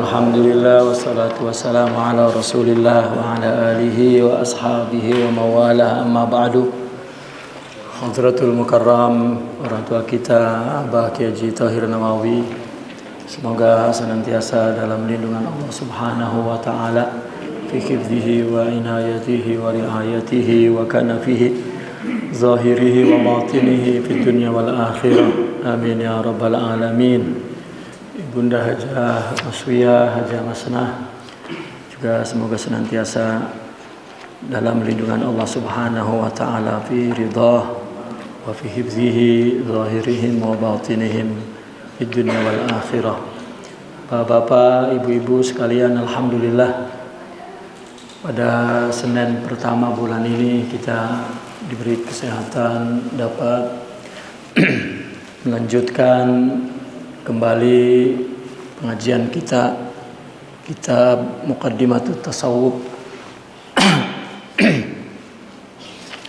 Alhamdulillah wassalatu wassalamu ala Rasulillah wa ala alihi wa ashabihi wa mawalah, amma ba'du. Hadratul Mukarram, orang tua kita Abah Kiai Haji Thahir Nawawi, semoga senantiasa dalam lindungan Allah Subhanahu wa taala, fi hifdzihi wa inayatihi wa riayatihi wa kanafihi zahirihi wa batinihi fid dunya wal akhirah. Amin ya rabbal alamin. Bunda Hajah Maswiyah, Hajah Masnah juga semoga senantiasa dalam lindungan Allah Subhanahu wa taala, fi ridhah wa fi hifzihi zahirihim wa batinihim fid dunya wal akhirah. Bapak-bapak, ibu-ibu sekalian, alhamdulillah pada Senin pertama bulan ini kita diberi kesehatan dapat melanjutkan kembali pengajian kita, kitab Muqaddimatut Tasawuf.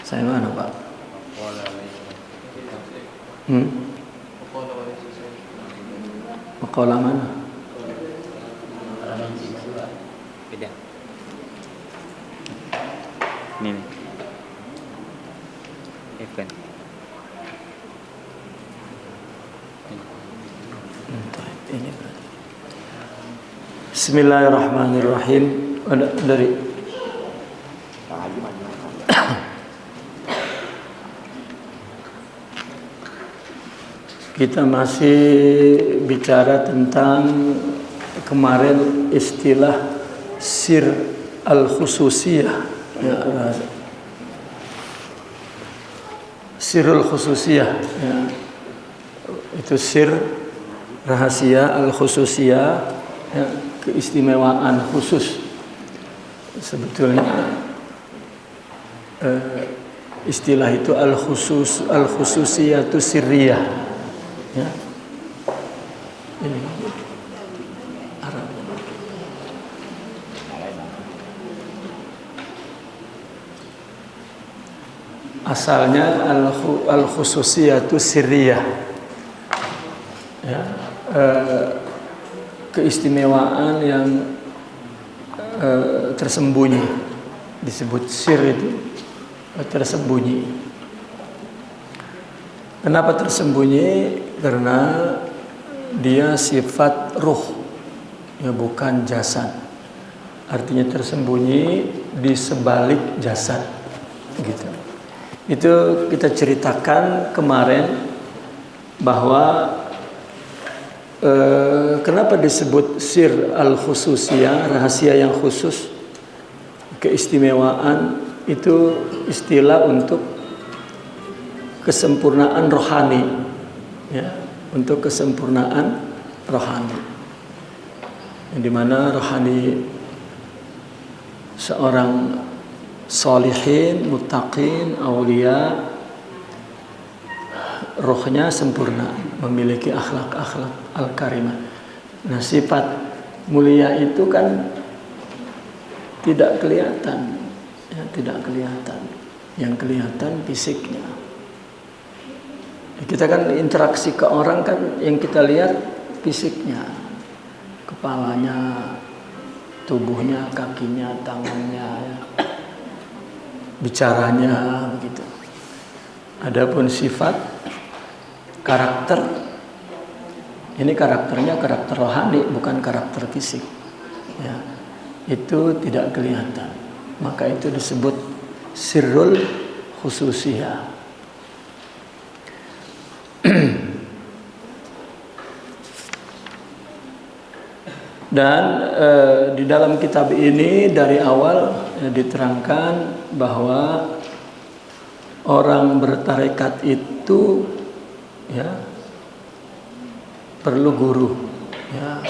Saya mana, Pak? Maqalah mana? Beda. Ini nih. Event. Ini berarti. Bismillahirrahmanirrahim. Dari kita masih bicara tentang kemarin istilah sir al-khususiyah, ya, sirul khususiyah, ya. Itu sir rahasia al-khususiyah, ya, keistimewaan khusus. Sebetulnya istilah itu al-khususiyatu sirriyah, ya. Ini Arab. Asalnya al-khususiyatu sirriyah, ya, keistimewaan yang tersembunyi, disebut sir itu tersembunyi. Kenapa tersembunyi? Karena dia sifat ruh, ya, bukan jasad. Artinya tersembunyi di sebalik jasad, gitu. Itu kita ceritakan kemarin bahwa kenapa disebut sir al-khususiyah, rahasia yang khusus, keistimewaan. Itu istilah untuk kesempurnaan rohani, ya, untuk kesempurnaan rohani, yang dimana rohani seorang sholihin, muttaqin, aulia, rohnya sempurna, memiliki akhlak-akhlak al-karimah. Nah, sifat mulia itu kan tidak kelihatan, ya, tidak kelihatan. Yang kelihatan fisiknya. Kita kan interaksi ke orang kan yang kita lihat fisiknya, kepalanya, tubuhnya, kakinya, tangannya, ya, bicaranya, begitu. Adapun sifat karakter, ini karakternya karakter rohani, bukan karakter fisik, ya, itu tidak kelihatan. Maka itu disebut sirrul khususiyah. Dan di dalam kitab ini dari awal, ya, diterangkan bahwa orang bertarekat itu, ya, perlu guru, ya,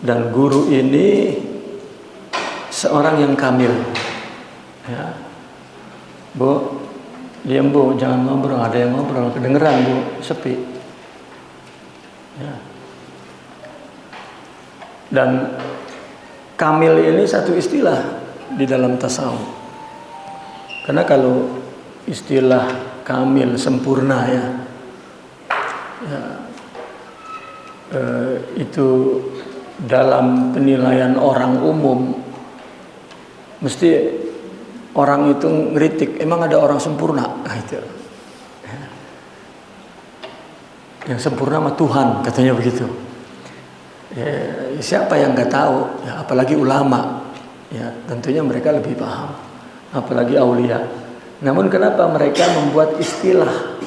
dan guru ini seorang yang kamil, ya. Bu, diam Bu, jangan ngobrol, ada yang ngobrol, kedengeran Bu, sepi, ya. Dan kamil ini satu istilah di dalam tasawuf. Karena kalau istilah kamil, sempurna, ya, itu dalam penilaian orang umum mesti orang itu ngeritik, emang ada orang sempurna? Nah, itu. Yang sempurna mah Tuhan, katanya begitu. Siapa yang nggak tahu? Ya, apalagi ulama. Ya, tentunya mereka lebih paham. Apalagi aulia. Namun kenapa mereka membuat istilah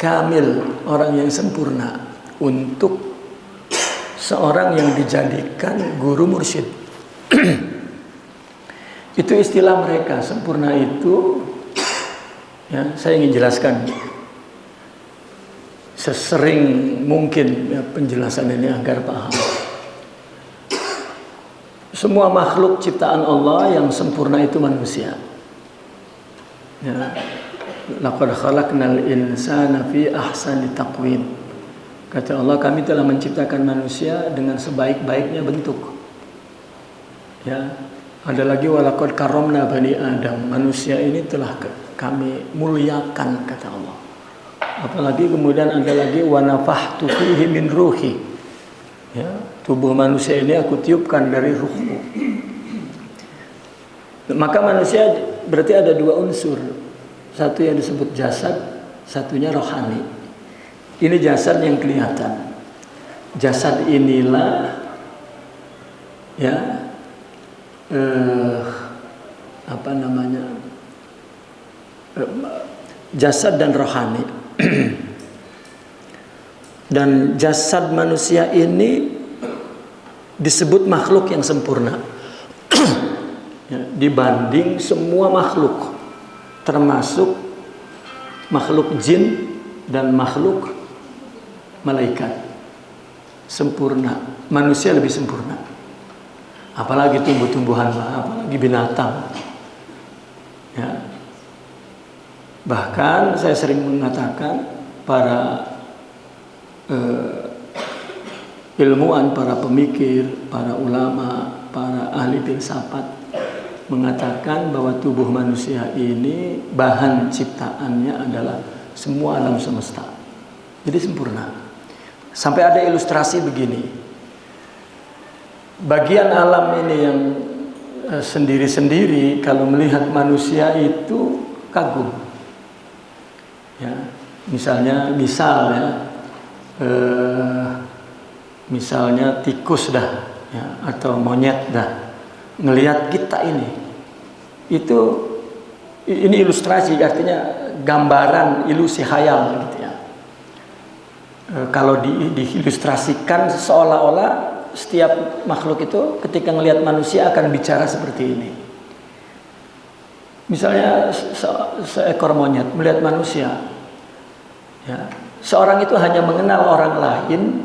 kamil, orang yang sempurna, untuk seorang yang dijadikan guru mursyid? Itu istilah mereka. Sempurna itu, ya, saya ingin jelaskan sesering mungkin ya, penjelasan ini agar paham. Semua makhluk ciptaan Allah yang sempurna itu manusia. Ya. Laqad khalaqnal insana fi ahsani taqwim. Kata Allah, kami telah menciptakan manusia dengan sebaik-baiknya bentuk. Ya. Ada lagi walaqad karramna bani Adam. Manusia ini telah kami muliakan, kata Allah. Apalagi kemudian ada lagi wa nafakhtu fihi min ruhi. Ya, tubuh manusia ini aku tiupkan dari ruhku. Maka manusia berarti ada dua unsur. Satu yang disebut jasad, satunya rohani. Ini jasad yang kelihatan. Jasad inilah ya apa namanya? Jasad dan rohani. Dan jasad manusia ini disebut makhluk yang sempurna ya, dibanding semua makhluk, termasuk makhluk jin dan makhluk malaikat. Sempurna. Manusia lebih sempurna. Apalagi tumbuh-tumbuhan, apalagi binatang. Ya. Bahkan saya sering mengatakan para ilmuwan, para pemikir, para ulama, para ahli filsafat mengatakan bahwa tubuh manusia ini bahan ciptaannya adalah semua alam semesta. Jadi sempurna. Sampai ada ilustrasi begini. Bagian alam ini yang sendiri-sendiri kalau melihat manusia itu kagum. Ya, misalnya tikus dah ya, atau monyet dah ngelihat kita ini ilustrasi, artinya gambaran ilusi khayal gitu ya. Kalau diilustrasikan seolah-olah setiap makhluk itu ketika ngelihat manusia akan bicara seperti ini. Misalnya seekor monyet melihat manusia ya, seorang itu hanya mengenal orang lain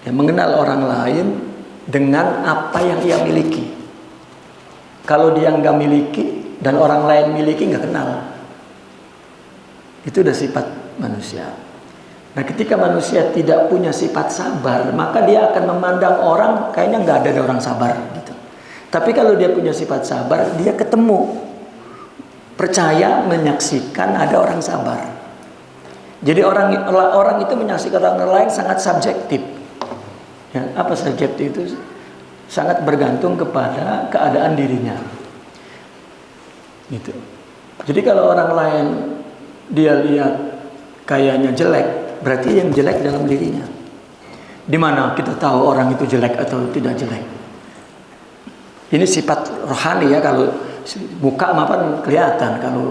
ya, mengenal orang lain dengan apa yang ia miliki. Kalau dia nggak miliki dan orang lain miliki, nggak kenal. Itu udah sifat manusia. Nah, ketika manusia tidak punya sifat sabar, maka dia akan memandang orang kayaknya nggak ada orang sabar gitu. Tapi kalau dia punya sifat sabar, dia ketemu, percaya, menyaksikan ada orang sabar. Jadi orang itu menyaksikan orang lain sangat subjektif. Ya, apa subjektif itu? Sangat bergantung kepada keadaan dirinya. Gitu. Jadi kalau orang lain dia lihat kayaknya jelek, berarti yang jelek dalam dirinya. Di mana kita tahu orang itu jelek atau tidak jelek? Ini sifat rohani ya. Kalau muka mapan kelihatan, kalau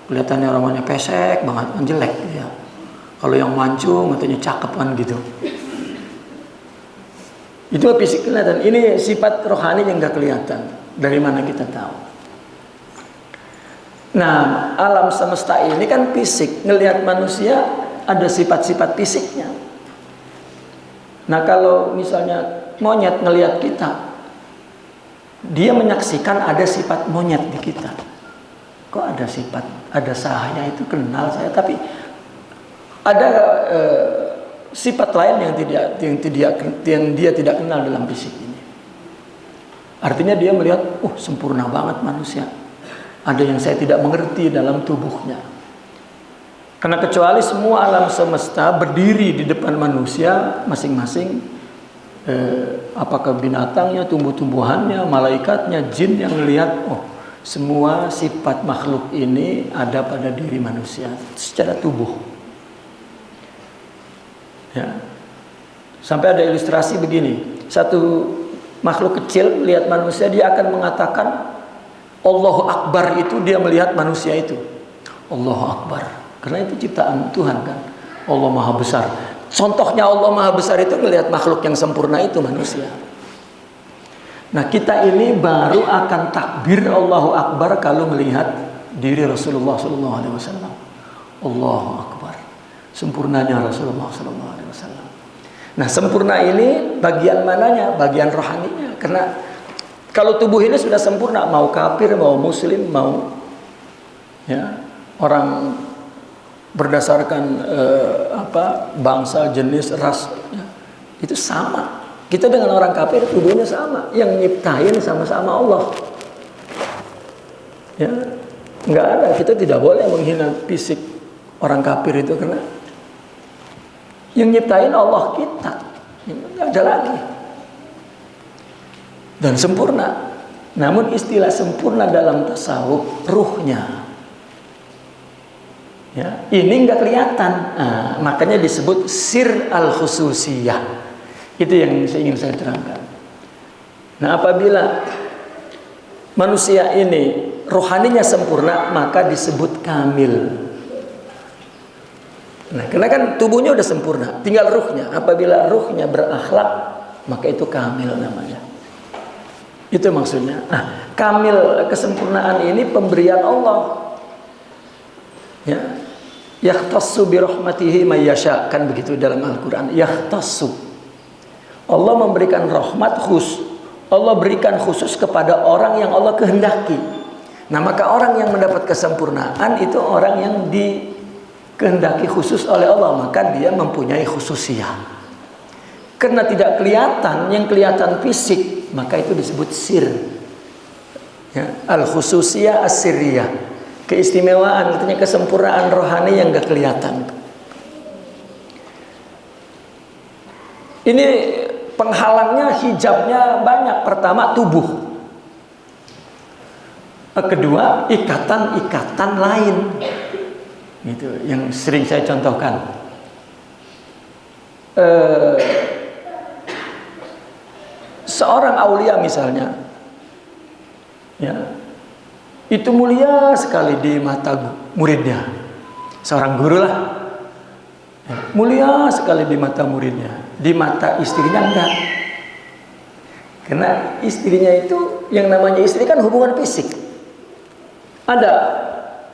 kelihatannya orangnya pesek banget, jelek ya. Kalau yang mancung katanya cakep kan gitu. Itu fisik kelihatan. Ini sifat rohani yang nggak kelihatan. Dari mana kita tahu? Nah, alam semesta ini kan fisik. Ngelihat manusia ada sifat-sifat fisiknya. Nah, kalau misalnya monyet ngelihat kita, dia menyaksikan ada sifat monyet di kita. Kok ada sifat? Ada saya itu kenal saya, tapi ada sifat lain yang dia tidak kenal dalam fisik ini. Artinya dia melihat, sempurna banget manusia. Ada yang saya tidak mengerti dalam tubuhnya. Karena kecuali semua alam semesta berdiri di depan manusia masing-masing, Apakah binatangnya, tumbuh-tumbuhannya, malaikatnya, jin yang melihat, oh semua sifat makhluk ini ada pada diri manusia secara tubuh. Ya. Sampai ada ilustrasi begini, satu makhluk kecil lihat manusia, dia akan mengatakan Allahu Akbar, itu dia melihat manusia itu. Allahu Akbar, karena itu ciptaan Tuhan kan. Allah Maha Besar. Contohnya Allah Maha Besar itu melihat makhluk yang sempurna itu manusia. Nah, kita ini baru akan takbir Allahu Akbar kalau melihat diri Rasulullah SAW. Allahu Akbar, sempurnanya Rasulullah SAW. Nah, sempurna ini bagian mananya? Bagian rohaninya. Karena kalau tubuh ini sudah sempurna, mau kafir, mau muslim, mau ya orang berdasarkan bangsa, jenis, ras, ya, itu sama. Kita dengan orang kafir tubuhnya sama, yang nyiptain sama-sama Allah. Ya, nggak ada. Kita tidak boleh menghina fisik orang kafir itu, karena yang nyiptain Allah kita. Nggak ada lagi. Dan sempurna. Namun istilah sempurna dalam tasawuf ruhnya. Ya, ini nggak kelihatan. Nah, makanya disebut sir al-khususiyah. Itu yang ingin saya terangkan. Nah, apabila manusia ini rohaninya sempurna, maka disebut kamil. Nah, karena kan tubuhnya udah sempurna, tinggal ruhnya. Apabila ruhnya berakhlak, maka itu kamil namanya. Itu maksudnya. Nah, kamil, kesempurnaan ini pemberian Allah. Ya, yahtassu bi rahmatihi may yasha, kan begitu dalam Al-Qur'an. Yahtassu, Allah memberikan rahmat khusus. Allah berikan khusus kepada orang yang Allah kehendaki. Nah, maka orang yang mendapat kesempurnaan itu orang yang dikehendaki khusus oleh Allah, maka dia mempunyai khususiyah. Karena tidak kelihatan, yang kelihatan fisik, maka itu disebut sir. Ya, al-khususiyah as-sirriyah. Keistimewaan, artinya kesempurnaan rohani yang gak kelihatan. Ini penghalangnya, hijabnya banyak. Pertama, tubuh. Kedua, ikatan-ikatan lain. Itu yang sering saya contohkan. Seorang aulia misalnya, ya, itu mulia sekali di mata muridnya. Seorang guru lah, ya, mulia sekali di mata muridnya. Di mata istrinya enggak. Karena istrinya itu, yang namanya istri kan hubungan fisik. Ada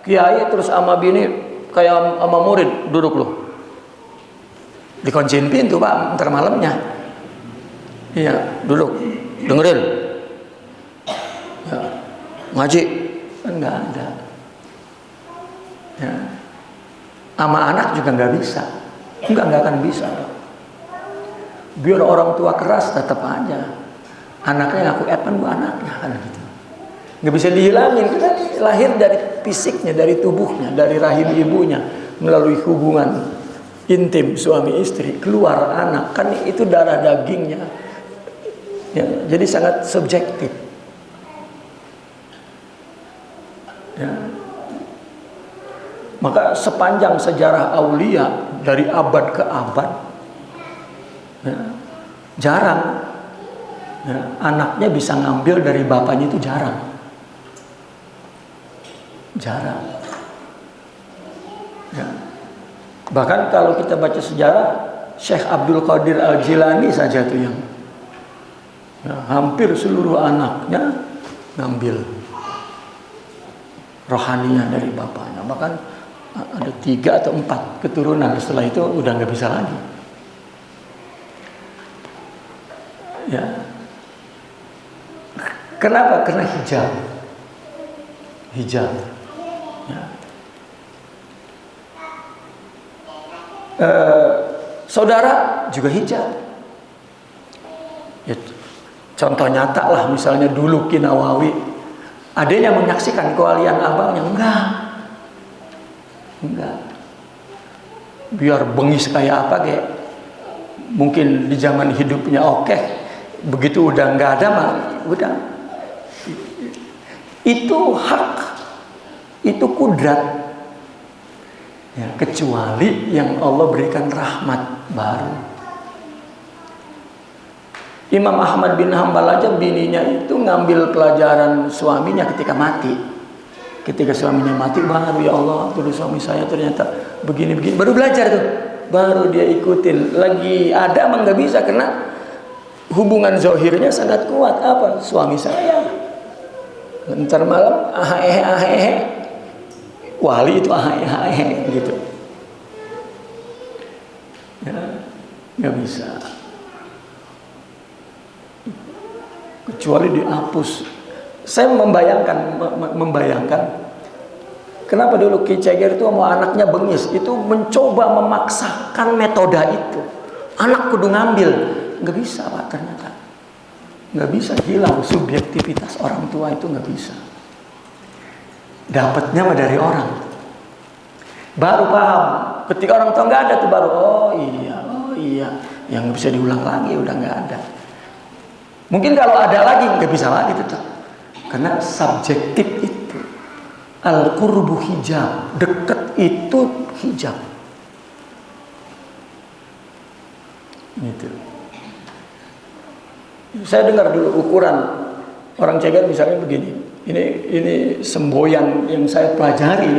kiai terus sama bini kayak sama murid, duduk loh, dikunciin pintu pak, ntar malamnya. Iya, duduk, dengerin, ya, ngaji, enggak ada. Ya. Sama anak juga nggak bisa, nggak akan bisa. Biar orang tua keras tetap aja, anaknya ngaku epan bu anaknya kan gitu. Nggak bisa dihilangin, kita lahir dari fisiknya, dari tubuhnya, dari rahim ibunya, melalui hubungan intim suami istri, keluar anak, kan itu darah dagingnya. Ya, jadi sangat subjektif. Ya. Maka sepanjang sejarah aulia dari abad ke abad, ya, jarang ya, anaknya bisa ngambil dari bapaknya, itu jarang. Ya. Bahkan kalau kita baca sejarah, Syekh Abdul Qadir Al-Jilani saja tuh yang ya, hampir seluruh anaknya ngambil rohaninya dari bapaknya. Bahkan ada 3 atau 4 keturunan, setelah itu udah nggak bisa lagi. Ya. Kenapa? Karena hijab. Ya. Saudara juga hijab. Ya, contoh nyata lah, misalnya dulu Ki Nawawi, adanya menyaksikan kewalian abangnya, enggak. Biar bengis kayak apa kayak mungkin di zaman hidupnya oke, begitu udah nggak ada mah udah. Itu hak, itu kudrat. Ya, kecuali yang Allah berikan rahmat baru. Imam Ahmad bin Hambal aja bininya itu ngambil pelajaran suaminya ketika mati. Ketika suaminya mati baru, ya Allah, tuh suami saya ternyata begini-begini. Baru belajar tuh, baru dia ikutin. Lagi ada emang nggak bisa karena hubungan zohirnya sangat kuat. Apa? Suami saya. Ntar malam ahehe. Wali itu ahehe gitu. Ya, nggak bisa. Kecuali dihapus. Saya membayangkan kenapa dulu Ki Ceger itu mau anaknya bengis itu mencoba memaksakan metode itu. Anak kudu ngambil, nggak bisa Pak, ternyata nggak bisa, hilang subjektivitas orang tua itu, nggak bisa. Dapatnya mah dari orang, baru paham. Ketika orang tua nggak ada tuh baru oh iya, yang bisa diulang lagi udah nggak ada. Mungkin kalau ada lagi nggak bisa lagi tetap, karena subjektif itu. Al-qurbu hijab, dekat itu hijab. Gitu. Saya dengar dulu ukuran orang Ceger misalnya begini. Ini semboyan yang saya pelajari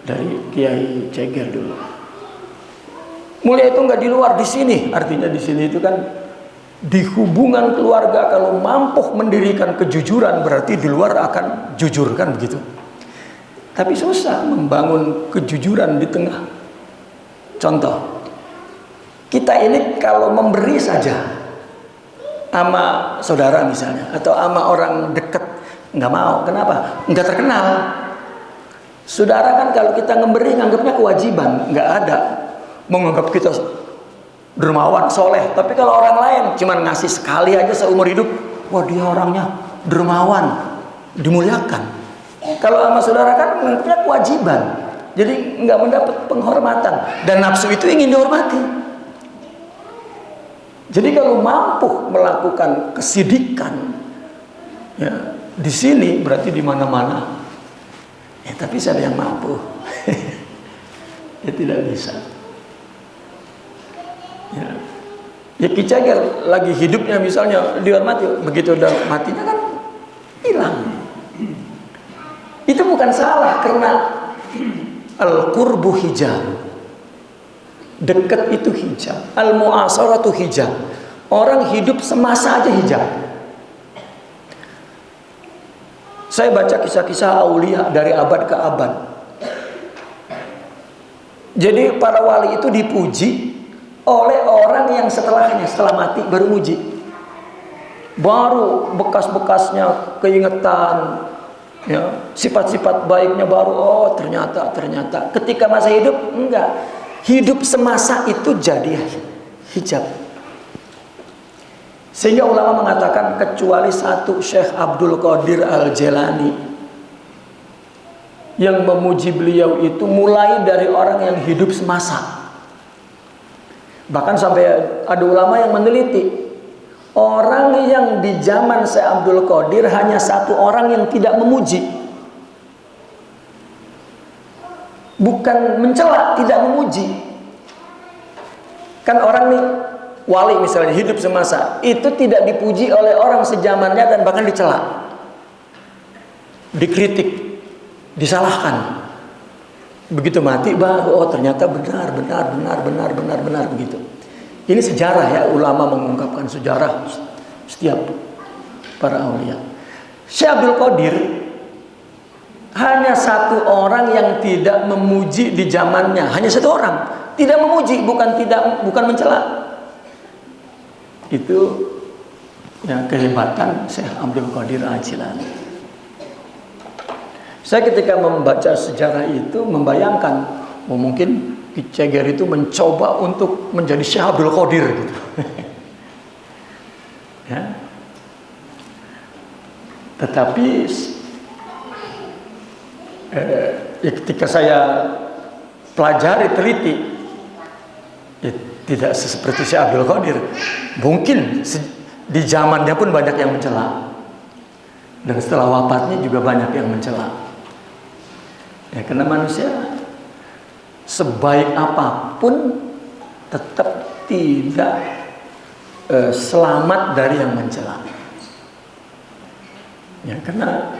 dari Kiai Ceger dulu. Mulia itu nggak di luar, di sini. Artinya di sini itu kan di hubungan keluarga kalau mampu mendirikan kejujuran berarti di luar akan jujur kan begitu. Tapi susah membangun kejujuran di tengah. Contoh, kita ini kalau memberi saja sama saudara misalnya atau sama orang dekat nggak mau. Kenapa? Nggak terkenal. Saudara kan kalau kita memberi nganggapnya kewajiban, nggak ada menganggap kita dermawan, soleh. Tapi kalau orang lain cuman ngasih sekali aja seumur hidup, wah dia orangnya dermawan, dimuliakan. Kalau sama saudara kan menganggapnya kewajiban, jadi nggak mendapat penghormatan. Dan nafsu itu ingin dihormati. Jadi kalau mampu melakukan kesidikan, ya di sini berarti di mana-mana. Ya tapi saya yang mampu, ya tidak bisa. Ya Ki Ceger lagi hidupnya misalnya dihormati, begitu udah matinya kan hilang. Itu bukan salah karena al-qurbu hijab, dekat itu hijab, al-mu'asaratu hijab. Orang hidup semasa aja hijab. Saya baca kisah-kisah aulia dari abad ke abad. Jadi para wali itu dipuji oleh orang yang setelahnya, setelah mati baru muji. Baru bekas-bekasnya keingetan, ya, sifat-sifat baiknya baru oh ternyata ketika masa hidup enggak. Hidup semasa itu jadi hijab. Sehingga ulama mengatakan kecuali satu, Syekh Abdul Qadir Al-Jilani, yang memuji beliau itu mulai dari orang yang hidup semasa. Bahkan sampai ada ulama yang meneliti orang yang di zaman Syekh Abdul Qadir hanya satu orang yang tidak memuji. Bukan mencela, tidak memuji. Kan orang nih wali misalnya hidup semasa itu tidak dipuji oleh orang sejamannya dan bahkan dicela, dikritik, disalahkan. Begitu mati baru oh ternyata benar begitu. Ini sejarah ya, ulama mengungkapkan sejarah setiap para aulia. Syekh Abdul Qadir hanya satu orang yang tidak memuji di zamannya, hanya satu orang tidak memuji, bukan mencela. Itu ya kehebatan Syekh Abdul Qadir Al-Jilani. Saya ketika membaca sejarah itu membayangkan, mungkin Ki Ceger itu mencoba untuk menjadi Syekh Abdul Qadir gitu. Ya. Tetapi ya ketika saya pelajari teliti, tidak seperti Syekh Abdul Qadir. Mungkin di zamannya pun banyak yang mencela, dan setelah wafatnya juga banyak yang mencela. Ya, karena manusia sebaik apapun tetap tidak selamat dari yang mencela. Ya, karena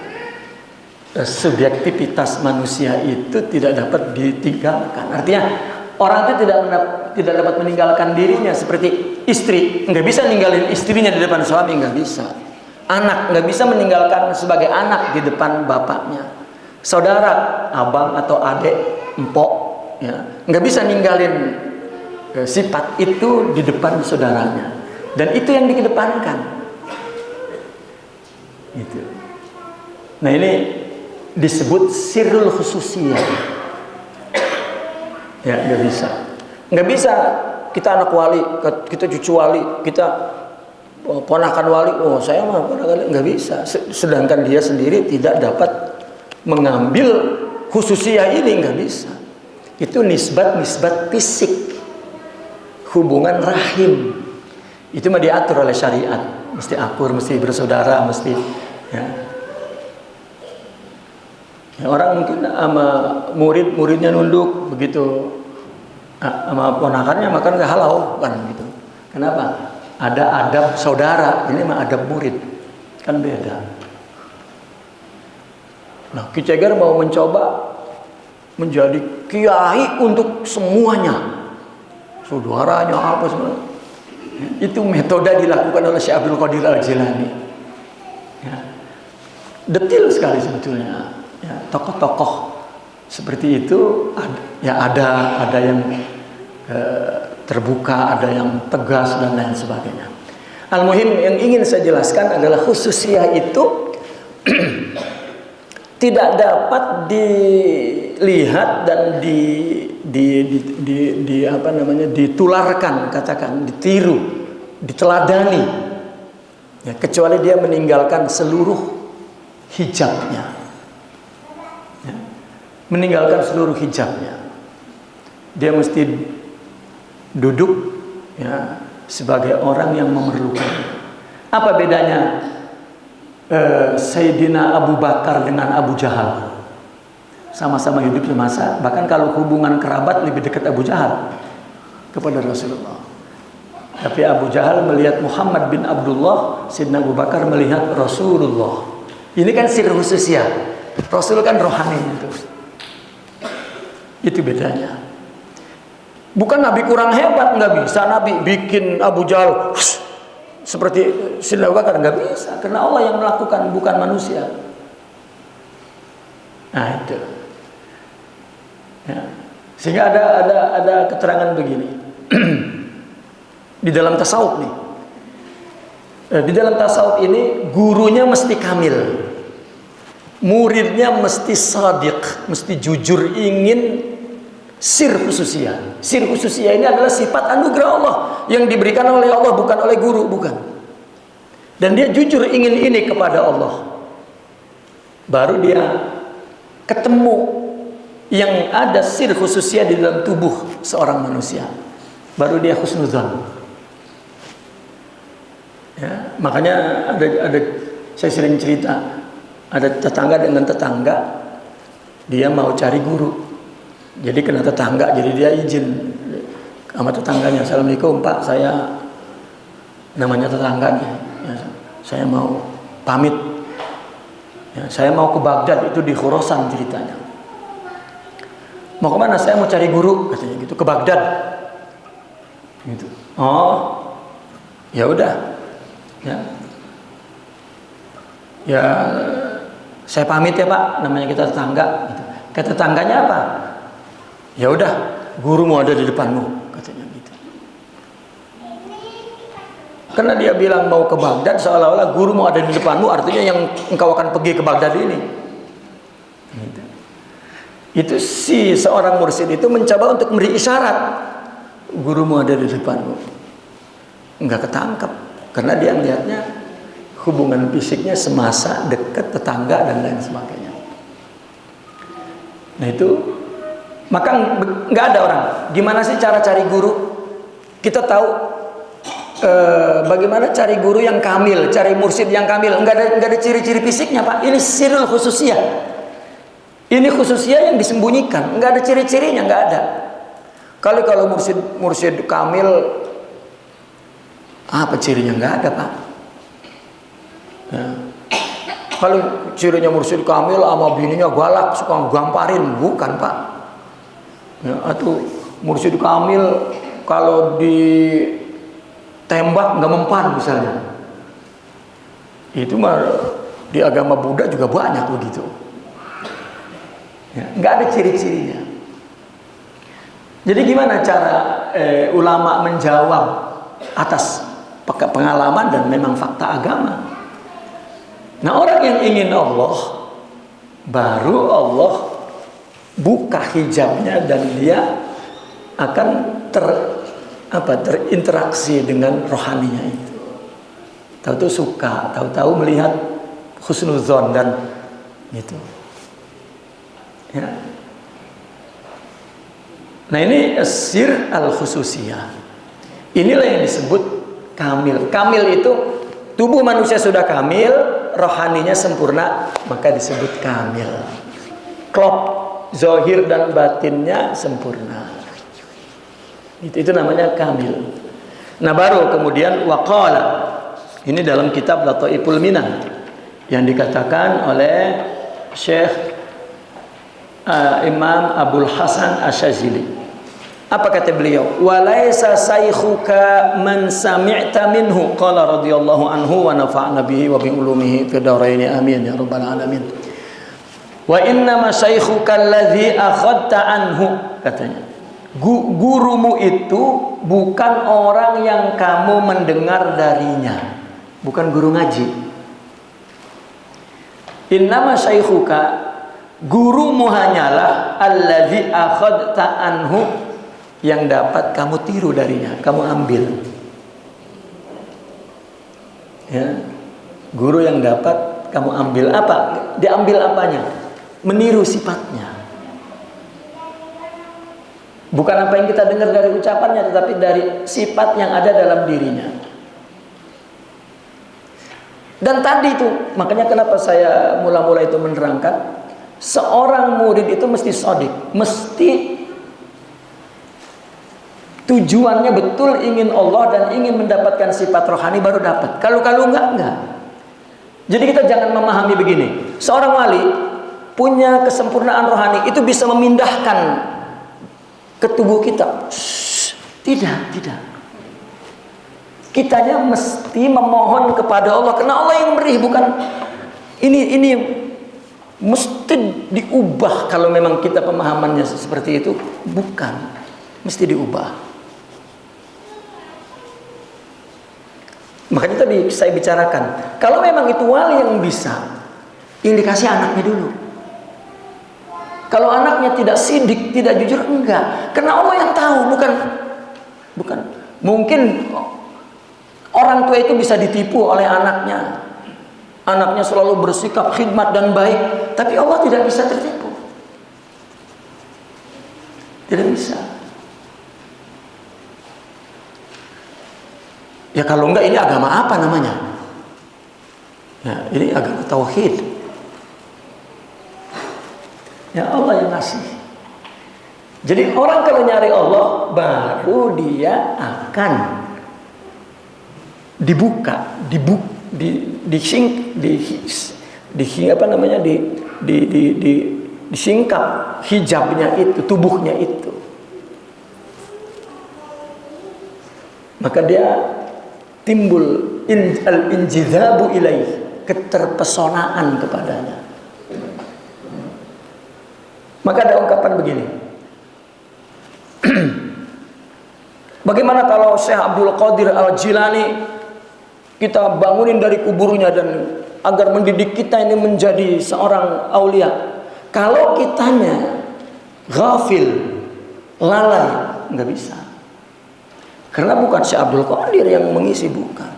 subjektivitas manusia itu tidak dapat ditinggalkan. Artinya orang itu tidak dapat meninggalkan dirinya. Seperti istri nggak bisa ninggalin istrinya di depan suami, nggak bisa. Anak nggak bisa meninggalkan sebagai anak di depan bapaknya. Saudara, abang atau adik, empok, ya, nggak bisa ninggalin sifat itu di depan saudaranya. Dan itu yang dikedepankan. Gitu. Nah, ini disebut sirrul khususiyah. Ya, nggak bisa kita anak wali, kita cucu wali, kita ponakan wali. Oh, saya mah ponakan, nggak bisa. Sedangkan dia sendiri tidak dapat mengambil khususiyah ini, nggak bisa. Itu nisbat fisik, hubungan rahim. Itu mah diatur oleh syariat. Mesti akur, mesti bersaudara, mesti ya. Ya, orang mungkin sama muridnya nunduk begitu, sama ponakannya makan nggak halau kan gitu. Kenapa? Ada adab saudara, ini mah adab murid, kan beda. Nah, Ki Ceger mau mencoba menjadi kiai untuk semuanya, saudaranya apa semua. Itu metode dilakukan oleh Syekh Abdul Qadir Al-Jilani. Ya. Detil sekali sebetulnya. Ya, tokoh-tokoh seperti itu ada yang terbuka, ada yang tegas dan lain sebagainya. Al-muhim yang ingin saya jelaskan adalah khususiyah itu tidak dapat dilihat dan ditularkan, katakan, ditiru, diteladani, ya, kecuali dia meninggalkan seluruh hijabnya, ya, meninggalkan seluruh hijabnya. Dia mesti duduk, ya, sebagai orang yang memerlukan. Apa bedanya Sayyidina Abu Bakar dengan Abu Jahal? Sama-sama hidup semasa, bahkan kalau hubungan kerabat lebih dekat Abu Jahal kepada Rasulullah. Tapi Abu Jahal melihat Muhammad bin Abdullah, Sayyidina Abu Bakar melihat Rasulullah. Ini kan sir khususnya. Rasul kan rohani itu. Itu bedanya. Bukan Nabi kurang hebat, nggak bisa Nabi bikin Abu Jahal seperti Sayyidina Abu Bakar, nggak bisa, karena Allah yang melakukan, bukan manusia. Nah itu, ya. Sehingga ada keterangan begini di dalam tasawuf nih. Di dalam tasawuf ini gurunya mesti kamil, muridnya mesti shadiq, mesti jujur, ingin sir khususiyah. Sir khususiyah ini adalah sifat anugerah Allah yang diberikan oleh Allah, bukan oleh guru, bukan. Dan dia jujur ingin ini kepada Allah. Baru dia ketemu yang ada sir khususiyah di dalam tubuh seorang manusia. Baru dia husnuzan. Ya, makanya ada saya sering cerita, ada tetangga dengan tetangga, dia mau cari guru. Jadi kena tetangga, jadi dia izin sama tetangganya, "Assalamualaikum Pak, saya namanya tetangga nih, ya, saya mau pamit, ya, saya mau ke Baghdad," itu di Khurasan ceritanya. "Mau kemana?" "Saya mau cari guru," katanya gitu, "ke Baghdad." Gitu. "Oh, ya udah, ya, ya saya pamit ya Pak, namanya kita tetangga." Gitu. Kata tetangganya apa? "Ya udah, guru mau ada di depanmu," katanya gitu. Karena dia bilang mau ke Baghdad, seolah-olah guru mau ada di depanmu artinya yang engkau akan pergi ke Baghdad ini. Gitu. Itu si seorang mursyid itu mencoba untuk memberi isyarat, guru mau ada di depanmu. Enggak ketangkep karena dia melihatnya hubungan fisiknya semasa, dekat, tetangga dan lain sebagainya. Nah itu, maka nggak ada orang. Gimana sih cara cari guru? Kita tahu bagaimana cari guru yang kamil, cari mursyid yang kamil. Enggak ada ciri-ciri fisiknya, Pak. Ini sirul khususiyah. Ini khususiyah yang disembunyikan. Enggak ada ciri-cirinya, enggak ada. Kalau mursyid kamil, apa cirinya? Enggak ada, Pak. Ya. Kalau cirinya mursyid kamil sama bininya galak, suka gamparin, bukan, Pak. Ya, atau mursyid kamil kalau ditembak nggak mempan misalnya. Itu mah di agama Buddha juga banyak begitu. Ya, nggak ada ciri-cirinya. Jadi gimana cara ulama menjawab atas pengalaman dan memang fakta agama? Nah, orang yang ingin Allah, baru Allah buka hijabnya dan dia akan terinteraksi dengan rohaninya itu. Tahu-tahu suka, tahu-tahu melihat husnuzon dan gitu. Ya. Nah, ini sir al-khususiyah. Inilah yang disebut kamil. Kamil itu tubuh manusia sudah kamil, rohaninya sempurna, maka disebut kamil. Klop zahir dan batinnya sempurna. Itu namanya kamil. Nah, baru kemudian waqala. Ini dalam kitab Lataiful Minan yang dikatakan oleh Syekh Imam Abdul Hasan Asyazili. Apa kata beliau? Walaysa saykhuka man sami'ta minhu qala radhiyallahu anhu wa nafa'na bihi wa bi ulumihi fid dharain amin ya rabbal alamin. Wa inna ma saykhuka alladhi akhadta anhu, katanya. Gurumu itu bukan orang yang kamu mendengar darinya, bukan guru ngaji. Innama syaikhuka, gurumu hanyalah alladzi akhadta anhu, yang dapat kamu tiru darinya, kamu ambil. Ya. Guru yang dapat kamu ambil apa? Diambil apanya? Meniru sifatnya. Bukan apa yang kita dengar dari ucapannya, tetapi dari sifat yang ada dalam dirinya. Dan tadi itu, makanya kenapa saya mula-mula itu menerangkan, seorang murid itu mesti sodik, mesti tujuannya betul ingin Allah dan ingin mendapatkan sifat rohani baru dapat. Kalau enggak. Jadi kita jangan memahami begini, seorang wali punya kesempurnaan rohani itu bisa memindahkan ke tubuh kita. Tidak. Kitanya mesti memohon kepada Allah, karena Allah yang memberi, bukan ini mesti diubah. Kalau memang kita pemahamannya seperti itu, bukan, mesti diubah. Makanya tadi saya bicarakan, kalau memang itu wali yang bisa, yang dikasih anaknya dulu. Kalau anaknya tidak sidik, tidak jujur, enggak. Karena Allah yang tahu, bukan. Mungkin orang tua itu bisa ditipu oleh anaknya. Anaknya selalu bersikap khidmat dan baik, tapi Allah tidak bisa tertipu. Tidak bisa. Ya kalau enggak, ini agama apa namanya? Ya, ini agama tauhid. Ya Allah yang ngasih. Jadi orang kalau nyari Allah, baru dia akan dibuka, disingkap hijabnya itu, tubuhnya itu. Maka dia timbul al-injizabu ilaih, keterpesonaan kepadanya. Maka ada ungkapan begini. Bagaimana kalau Syekh Abdul Qadir Al-Jilani kita bangunin dari kuburnya dan agar mendidik kita ini menjadi seorang aulia? Kalau kitanya ghafil, lalai, nggak bisa. Karena bukan Syekh Abdul Qadir yang mengisi, bukan.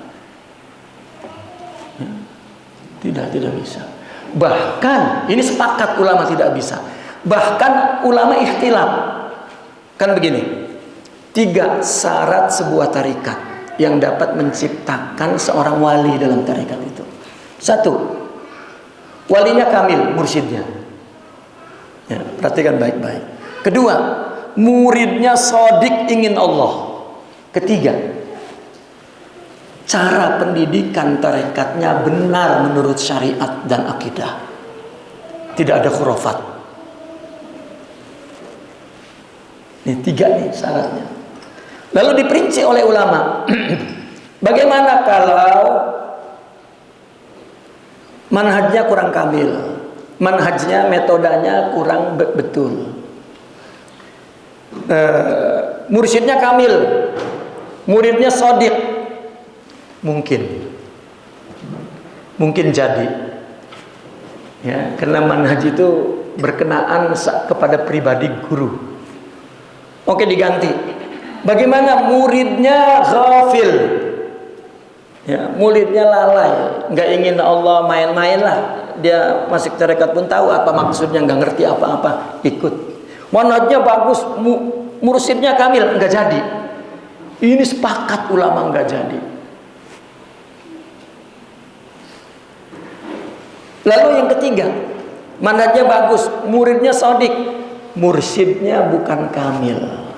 Ya, tidak bisa. Bahkan ini sepakat ulama tidak bisa. Bahkan ulama ikhtilaf. Kan begini, 3 syarat sebuah tarikat yang dapat menciptakan seorang wali dalam tarikat itu. 1, walinya kamil, mursyidnya. Ya, perhatikan baik-baik. 2, muridnya shadiq ingin Allah. 3, cara pendidikan tarekatnya benar menurut syariat dan akidah. Tidak ada khurafat. Ini 3 nih syaratnya. Lalu diperinci oleh ulama. Bagaimana kalau manhajnya kurang kamil, manhajnya, metodenya kurang betul, mursyidnya kamil, muridnya shadiq, mungkin jadi, ya, karena manhaj itu berkenaan kepada pribadi guru. Oke, diganti. Bagaimana muridnya ghafil, ya, muridnya lalai, nggak ingin Allah, main-main lah. Dia masuk tarekat pun tahu apa maksudnya, nggak ngerti apa-apa, ikut. Manhajnya bagus, mursyidnya kamil, nggak jadi. Ini sepakat ulama nggak jadi. Lalu yang ketiga, manhajnya bagus, muridnya shadiq, mursyidnya bukan kamil.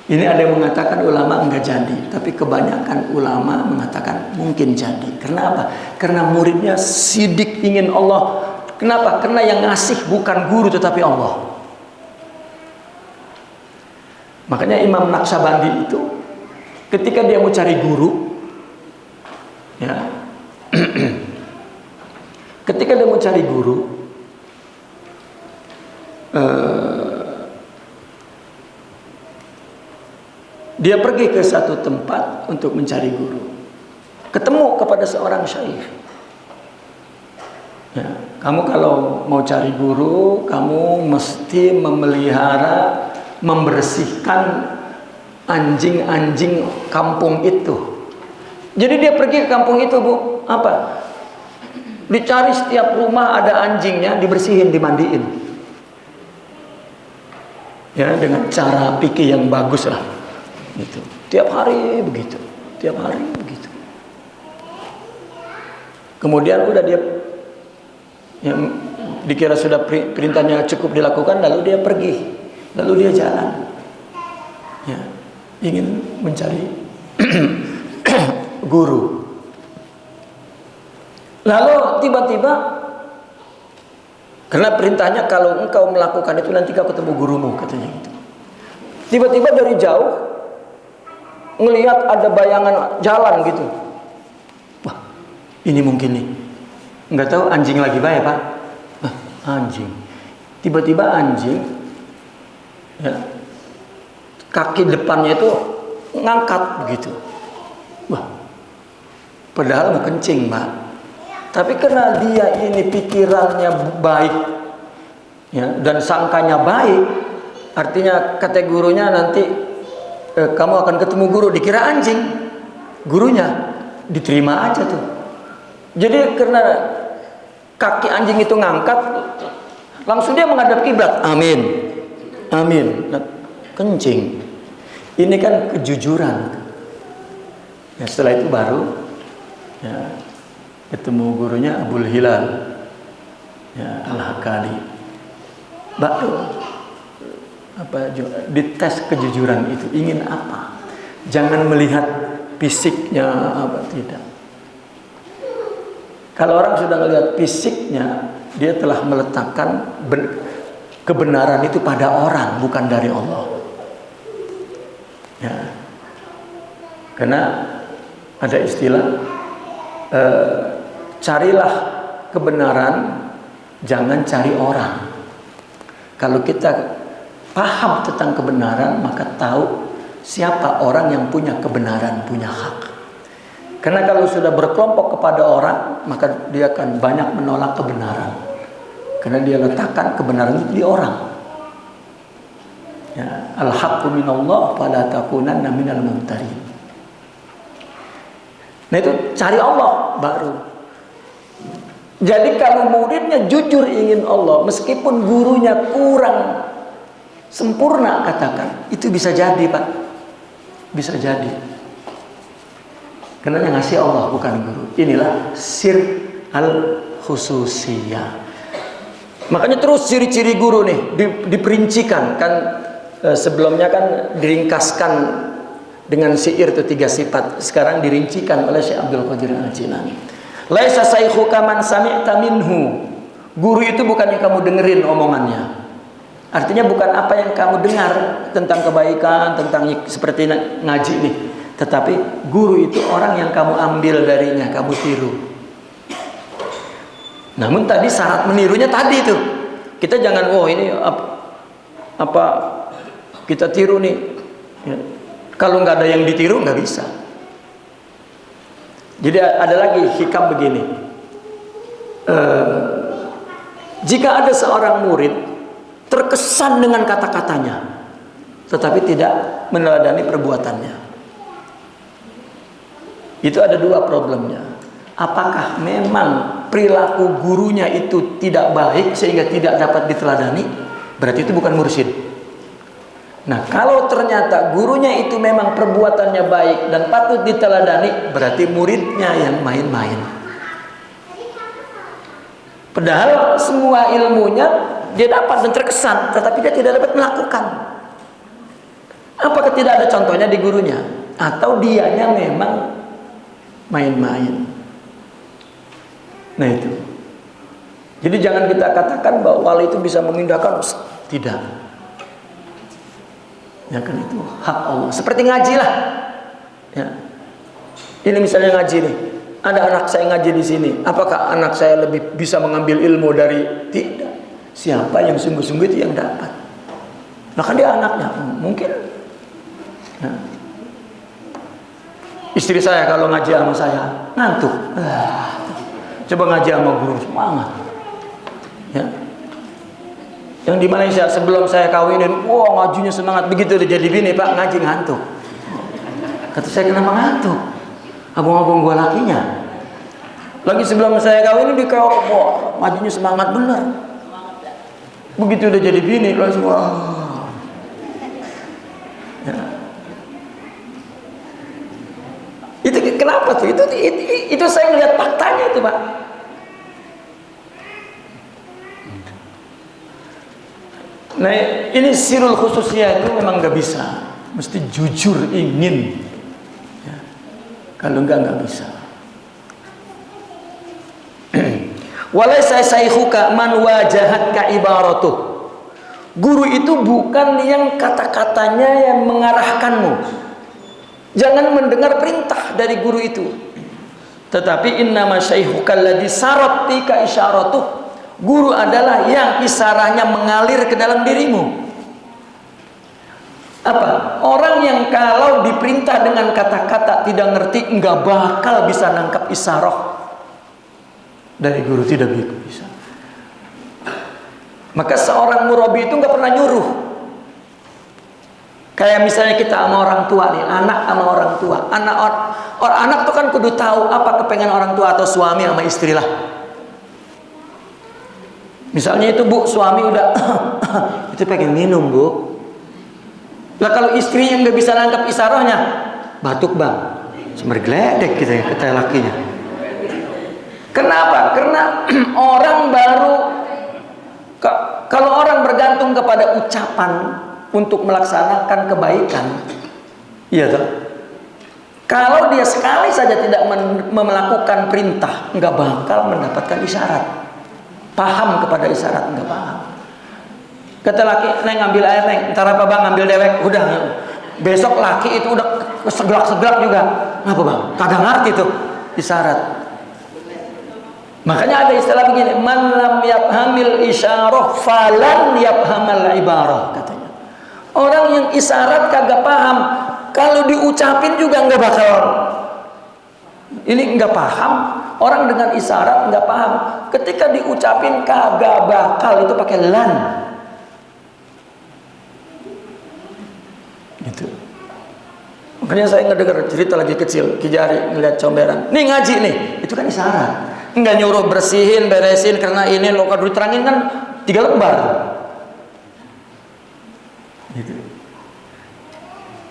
Ini ada yang mengatakan ulama enggak jadi, tapi kebanyakan ulama mengatakan mungkin jadi. Kenapa? Karena muridnya sidik ingin Allah. Kenapa? Karena yang ngasih bukan guru tetapi Allah. Makanya Imam Naqsyabandi itu ketika dia mau cari guru, ya, ketika dia mau cari guru, dia pergi ke satu tempat untuk mencari guru. Ketemu kepada seorang syaikh. Ya, kamu kalau mau cari guru, kamu mesti memelihara, membersihkan anjing-anjing kampung itu. Jadi dia pergi ke kampung itu, Bu. Apa? Dicari setiap rumah ada anjingnya, dibersihin, dimandiin. Ya, dengan cara pikir yang bagus lah. Gitu. Tiap hari begitu. Tiap hari begitu. Kemudian udah dia yang dikira sudah perintahnya cukup dilakukan, lalu dia pergi. Lalu dia jalan. Ya, ingin mencari guru. Lalu tiba-tiba, karena perintahnya kalau engkau melakukan itu nanti kau ketemu gurumu, katanya gitu. Tiba-tiba dari jauh ngelihat ada bayangan jalan gitu. Wah, ini mungkin nih. Nggak tahu anjing lagi baik, Pak. Anjing. Tiba-tiba anjing, ya, kaki depannya itu ngangkat begitu. Wah, padahal mau kencing, Pak. Tapi karena dia ini pikirannya baik, ya, dan sangkanya baik, artinya kata gurunya nanti kamu akan ketemu guru, dikira anjing, gurunya diterima aja tuh. Jadi karena kaki anjing itu ngangkat, langsung dia menghadap kiblat. Amin, amin, kencing. Ini kan kejujuran. Ya, setelah itu baru, ya, ketemu gurunya Abul Hilal, ya, Al-Hakali. Baru dites kejujuran itu, ingin apa? Jangan melihat fisiknya apa, tidak. Kalau orang sudah melihat fisiknya, dia telah meletakkan kebenaran itu pada orang, bukan dari Allah. Ya. Karena ada istilah, carilah kebenaran, jangan cari orang. Kalau kita paham tentang kebenaran, maka tahu siapa orang yang punya kebenaran, punya hak. Karena kalau sudah berkelompok kepada orang, maka dia akan banyak menolak kebenaran. Karena dia letakkan kebenaran itu di orang. Ya, al-haqqu minallah fala takunanna minal mumtarin. Nah itu cari Allah baru. Jadi kalau muridnya jujur ingin Allah, meskipun gurunya kurang sempurna katakan, itu bisa jadi Pak, bisa jadi. Karena yang ngasih Allah bukan guru. Inilah sir al-khususiyah. Makanya terus ciri-ciri guru nih diperincikan kan. Sebelumnya kan diringkaskan dengan syair itu 3 sifat. Sekarang dirincikan oleh Syekh Abdul Qadir Al-Jilani. Laisa saykhuka man sami'ta minhu. Guru itu bukan yang kamu dengerin omongannya. Artinya bukan apa yang kamu dengar tentang kebaikan, tentang seperti ngaji nih. Tetapi guru itu orang yang kamu ambil darinya, kamu tiru. Namun tadi syarat menirunya tadi itu. Kita jangan, ini apa kita tiru nih. Ya. Kalau nggak ada yang ditiru nggak bisa. Jadi ada lagi hikam begini. Jika ada seorang murid terkesan dengan kata-katanya, tetapi tidak meneladani perbuatannya, itu ada 2 problemnya. Apakah memang perilaku gurunya itu tidak baik sehingga tidak dapat diteladani? Berarti itu bukan mursyid. Nah, kalau ternyata gurunya itu memang perbuatannya baik dan patut diteladani, berarti muridnya yang main-main. Padahal semua ilmunya dia dapat dan terkesan, tetapi dia tidak dapat melakukan. Apakah tidak ada contohnya di gurunya? Atau dianya memang main-main? Nah itu. Jadi jangan kita katakan bahwa wali itu bisa memindahkan. Tidak. Ya kan itu hak Allah. Seperti ngaji lah. Ya. Ini misalnya ngaji nih. Ada anak saya ngaji di sini. Apakah anak saya lebih bisa mengambil ilmu dari? Tidak. Siapa yang sungguh-sungguh itu yang dapat. Nah kan dia anaknya. Mungkin. Ya. Istri saya kalau ngaji sama saya ngantuk. Coba ngaji sama guru semangat. Ya. Yang di Malaysia sebelum saya kawinin, ngajinya semangat. Begitu udah jadi bini, Pak, ngaji ngantuk. Kata saya, kenapa ngantuk? Abang-abang gua lakinya. Lagi sebelum saya kawinin di kayak, ngajinya semangat bener. Begitu udah jadi bini, langsung ya. Itu kenapa tuh? Itu saya melihat faktanya itu, Pak. Nah, ini sirul khususnya itu memang nggak bisa, mesti jujur ingin. Ya. Kalau nggak bisa. Walaysa saykhuka man wajahatka ibaratuh. Guru itu bukan yang kata-katanya yang mengarahkanmu. Jangan mendengar perintah dari guru itu. Tetapi innama syaykhuka alladhi sarat tika isyaratuh. Guru adalah yang isarahnya mengalir ke dalam dirimu. Apa? Orang yang kalau diperintah dengan kata-kata tidak ngerti, enggak bakal bisa nangkap isarah dari guru, tidak bisa. Maka seorang murabi itu enggak pernah nyuruh. Kayak misalnya kita sama orang tua nih, anak sama orang tua. Anak tuh kan kudu tahu apa kepengen orang tua atau suami sama istri lah. Misalnya itu Bu, suami udah itu pengen minum Bu. Lah kalau istrinya nggak bisa nangkap isarahnya, batuk Bang, semergledek gitu ya kata lakinya. Kenapa? Karena orang baru kalau orang bergantung kepada ucapan untuk melaksanakan kebaikan, iya toh. Kalau dia sekali saja tidak melakukan perintah, nggak bakal mendapatkan isyarat. Paham kepada isyarat, enggak paham. Kata laki, "Neng ngambil air, Neng." "Entar apa Bang, ngambil dewek." Udah. Besok laki itu udah segelak-segelak juga. Ngapa Bang? Kagak ngerti tuh isyarat. Makanya ada istilah begini, "Man lam yafhamil isyarah falan yafhamal ibarah," katanya. Orang yang isyarat kagak paham, kalau diucapin juga enggak bakal. Ini enggak paham. Orang dengan isyarat nggak paham. Ketika diucapin kagak bakal, itu pakai lan. Gitu. Makanya saya ngedengar cerita lagi kecil, Kijari ngeliat comberan. Nih ngaji nih, itu kan isyarat. Nggak nyuruh bersihin, beresin karena ini lo kalau diterangin kan 3 lembar.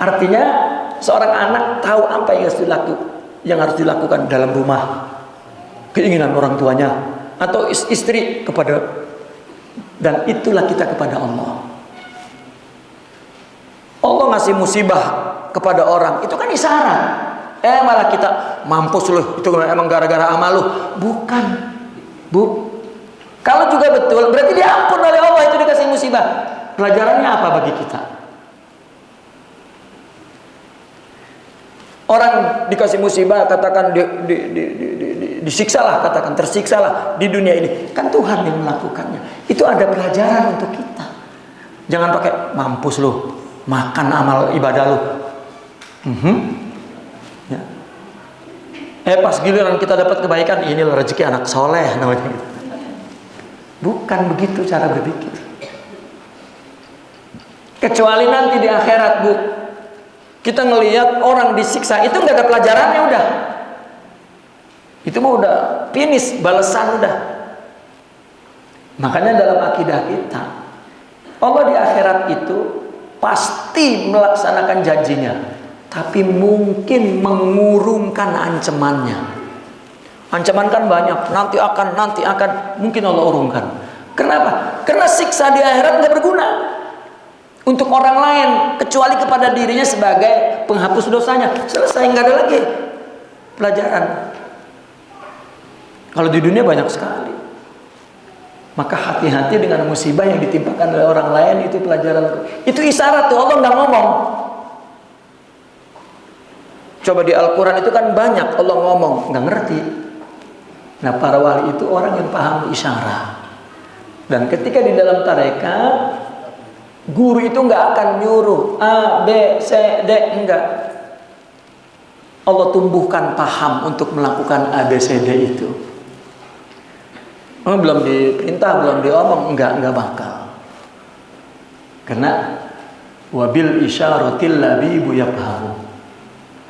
Artinya seorang anak tahu apa yang harus dilakukan dalam rumah, keinginan orang tuanya atau istri kepada, dan itulah kita kepada Allah. Allah ngasih musibah kepada orang, itu kan isyarat. Malah kita mampus loh, itu emang gara-gara amal lu. Bukan, Bu. Kalau juga betul, berarti diampun oleh Allah, itu dikasih musibah. Pelajarannya apa bagi kita? Orang dikasih musibah, katakan disiksalah, katakan tersiksalah di dunia ini. Kan Tuhan yang melakukannya. Itu ada pelajaran untuk kita. Jangan pakai mampus lu, makan amal ibadah lu. Ya. Pas giliran kita dapat kebaikan, inilah rezeki anak soleh namanya. Bukan begitu cara berpikir. Kecuali nanti di akhirat, Bu, kita ngelihat orang disiksa, itu nggak ada pelajarannya udah. Itu mah udah finish, balasan udah. Makanya dalam akidah kita, Allah di akhirat itu pasti melaksanakan janjinya, tapi mungkin mengurungkan ancamannya. Ancaman kan banyak, nanti akan, mungkin Allah urungkan. Kenapa? Karena siksa di akhirat nggak berguna untuk orang lain, kecuali kepada dirinya sebagai penghapus dosanya. Selesai, nggak ada lagi pelajaran. Kalau di dunia banyak sekali. Maka hati-hati dengan musibah yang ditimpakan oleh orang lain, itu pelajaran. Itu isyarat tuh, Allah nggak ngomong. Coba di Al-Quran itu kan banyak Allah ngomong, nggak ngerti. Nah, para wali itu orang yang paham isyarat. Dan ketika di dalam tarekat, guru itu nggak akan nyuruh A, B, C, D, enggak. Allah tumbuhkan paham untuk melakukan A, B, C, D itu. Belum diperintah, belum diomong, enggak bakal. Karena wabil isyaratil labibu yafhamu.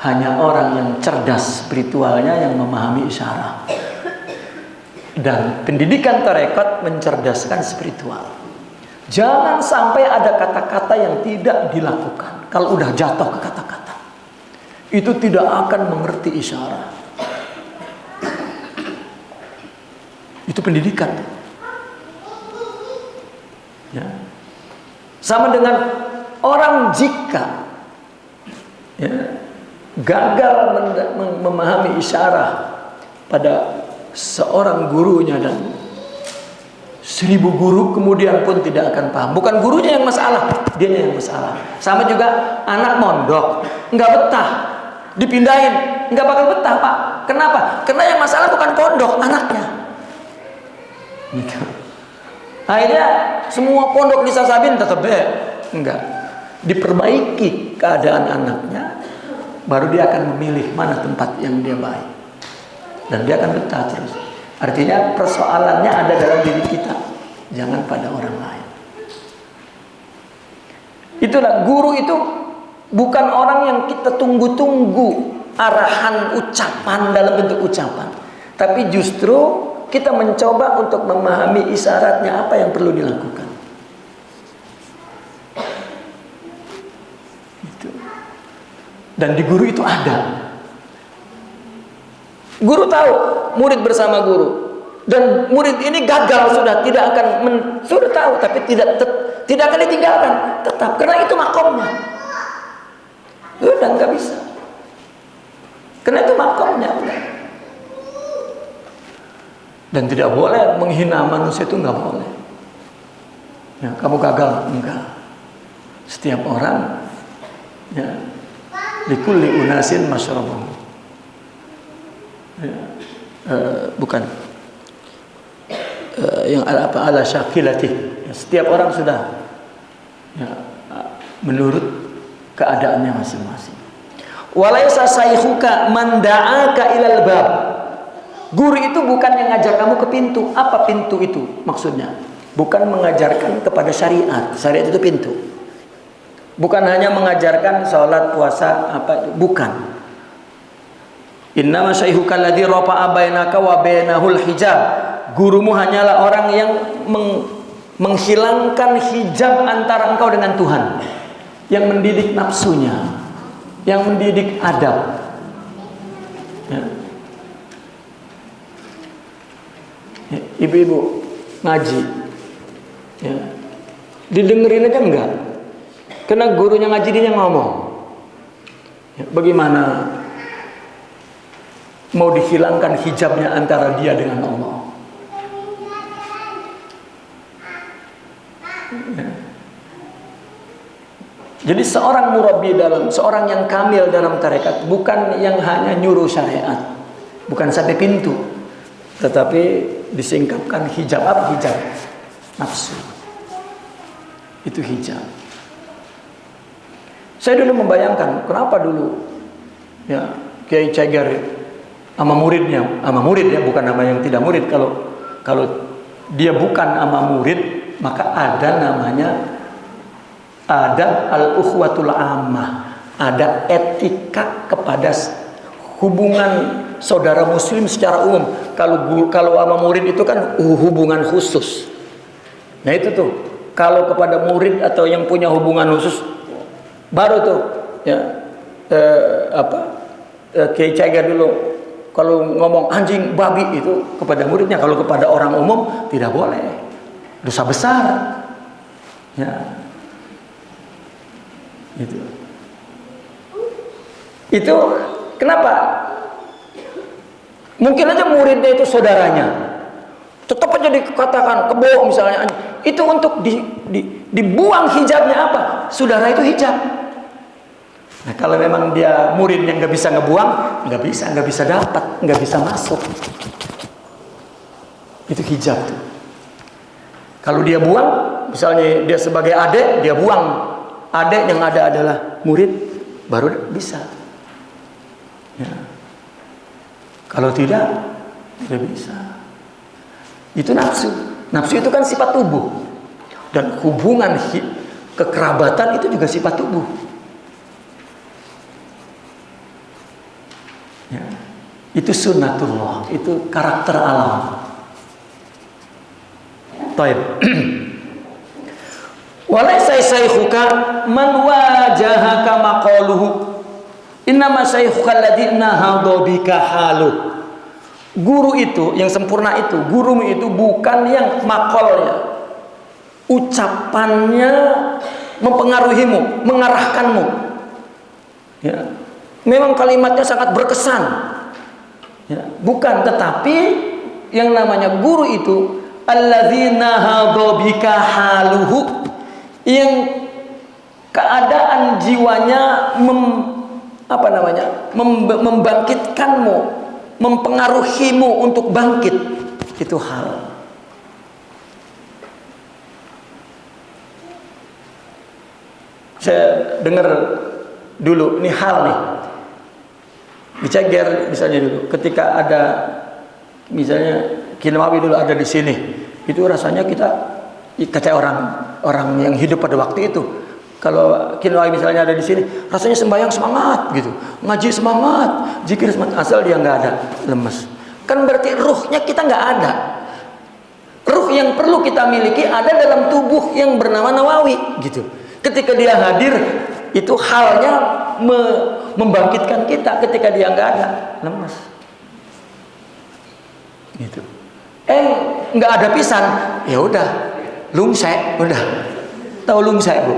Hanya orang yang cerdas spiritualnya yang memahami isyarat. Dan pendidikan tarekat mencerdaskan spiritual. Jangan sampai ada kata-kata yang tidak dilakukan. Kalau udah jatuh ke kata-kata, itu tidak akan mengerti isyarat. Itu pendidikan. Ya. Sama dengan orang jika gagal memahami isyarat pada seorang gurunya, dan 1000 guru kemudian pun tidak akan paham. Bukan gurunya yang masalah, dianya yang masalah. Sama juga anak mondok, nggak betah, dipindahin, nggak bakal betah, Pak. Kenapa? Karena yang masalah bukan pondok, anaknya. Gitu. Akhirnya semua pondok di Sasabin tetap enggak. Diperbaiki keadaan anaknya, baru dia akan memilih mana tempat yang dia baik. Dan dia akan betah terus. Artinya persoalannya ada dalam diri kita, jangan pada orang lain. Itulah guru itu bukan orang yang kita tunggu-tunggu arahan ucapan dalam bentuk ucapan, tapi justru kita mencoba untuk memahami isyaratnya apa yang perlu dilakukan. Itu. Dan di guru itu ada. Guru tahu, murid bersama guru, dan murid ini gagal sudah tidak akan sudah tahu, tapi tidak akan ditinggalkan, tetap, karena itu makomnya. Udah nggak bisa, karena itu makomnya. Dan tidak boleh menghina manusia, itu nggak boleh. Ya, kamu gagal, enggak. Setiap orang, ya, likulli unasin masyarabuhum. Bukan yang ala syakilati. Setiap orang sudah menurut keadaannya masing-masing. Walaysa saykhuka man da'aka ilal bab. Guru itu bukan yang ngajak kamu ke pintu. Apa pintu itu maksudnya? Bukan mengajarkan kepada syariat. Syariat itu pintu. Bukan hanya mengajarkan sholat, puasa, apa itu. Bukan. Innama syaikhuka alladzi rafa'a bainaka wa bainahul hijab. Gurumu hanyalah orang yang menghilangkan hijab antara engkau dengan Tuhan, yang mendidik nafsunya. yang mendidik adab. Ya. Ya, ibu-ibu ngaji, ya, didengerin aja enggak? Karena gurunya ngaji dia yang ngomong. Ya, bagaimana mau dihilangkan hijabnya antara dia dengan Allah? Ya. Jadi seorang murabbi seorang yang kamil dalam tarekat bukan yang hanya nyuruh syariat, bukan sampai pintu, tetapi disingkapkan hijab. Apa hijab? Nafsu. Itu hijab. Saya dulu membayangkan kenapa dulu ya Kiai Ceger sama muridnya, sama murid ya, bukan sama yang tidak murid. Kalau dia bukan sama murid, maka ada namanya ada al-ukhwatul ammah, ada etika kepada hubungan saudara muslim secara umum. Kalau sama murid itu kan hubungan khusus. Nah itu tuh, kalau kepada murid atau yang punya hubungan khusus baru tuh ya Kiai Ceger dulu kalau ngomong anjing babi itu kepada muridnya. Kalau kepada orang umum tidak boleh, dosa besar ya. Itu kenapa? Mungkin aja muridnya itu saudaranya, tetap aja dikatakan kebo misalnya. Itu untuk dibuang hijabnya apa? Saudara itu hijab. Nah kalau memang dia muridnya nggak bisa ngebuang, nggak bisa dapat, nggak bisa masuk. Itu hijab tuh. Kalau dia buang, misalnya dia sebagai adik, dia buang. Adik yang ada adalah murid, baru bisa. Ya. Kalau tidak bisa. Itu nafsu. Nafsu itu kan sifat tubuh. Dan hubungan kekerabatan itu juga sifat tubuh. Ya. Itu sunnatullah, itu karakter alam. Taib. Walaysa saykhuka man wajahaka maqaluhu innama saykhuka alladhi nahadha bika halu. Guru itu yang sempurna itu, gurumu itu bukan yang makolnya, ucapannya mempengaruhimu, mengarahkanmu ya. Memang kalimatnya sangat berkesan ya. Bukan, tetapi yang namanya guru itu alladzi nahadha bika haluhu, yang keadaan jiwanya membangkitkanmu, mempengaruhimu untuk bangkit. Itu hal. Saya dengar dulu, ini hal nih di Ceger misalnya dulu, ketika ada misalnya Kilmawi dulu ada di sini, itu rasanya kata orang yang hidup pada waktu itu, kalau Kilmawi misalnya ada di sini, rasanya sembahyang semangat gitu, ngaji semangat, zikir semangat, asal dia nggak ada, lemes. Kan berarti ruhnya kita nggak ada. Ruh yang perlu kita miliki ada dalam tubuh yang bernama Nawawi gitu. Ketika dia hadir, itu halnya membangkitkan kita. Ketika dia nggak ada, lemes. Gitu. Nggak ada pisan, ya udah, lungsek, udah. Tahu lungsek, Bu?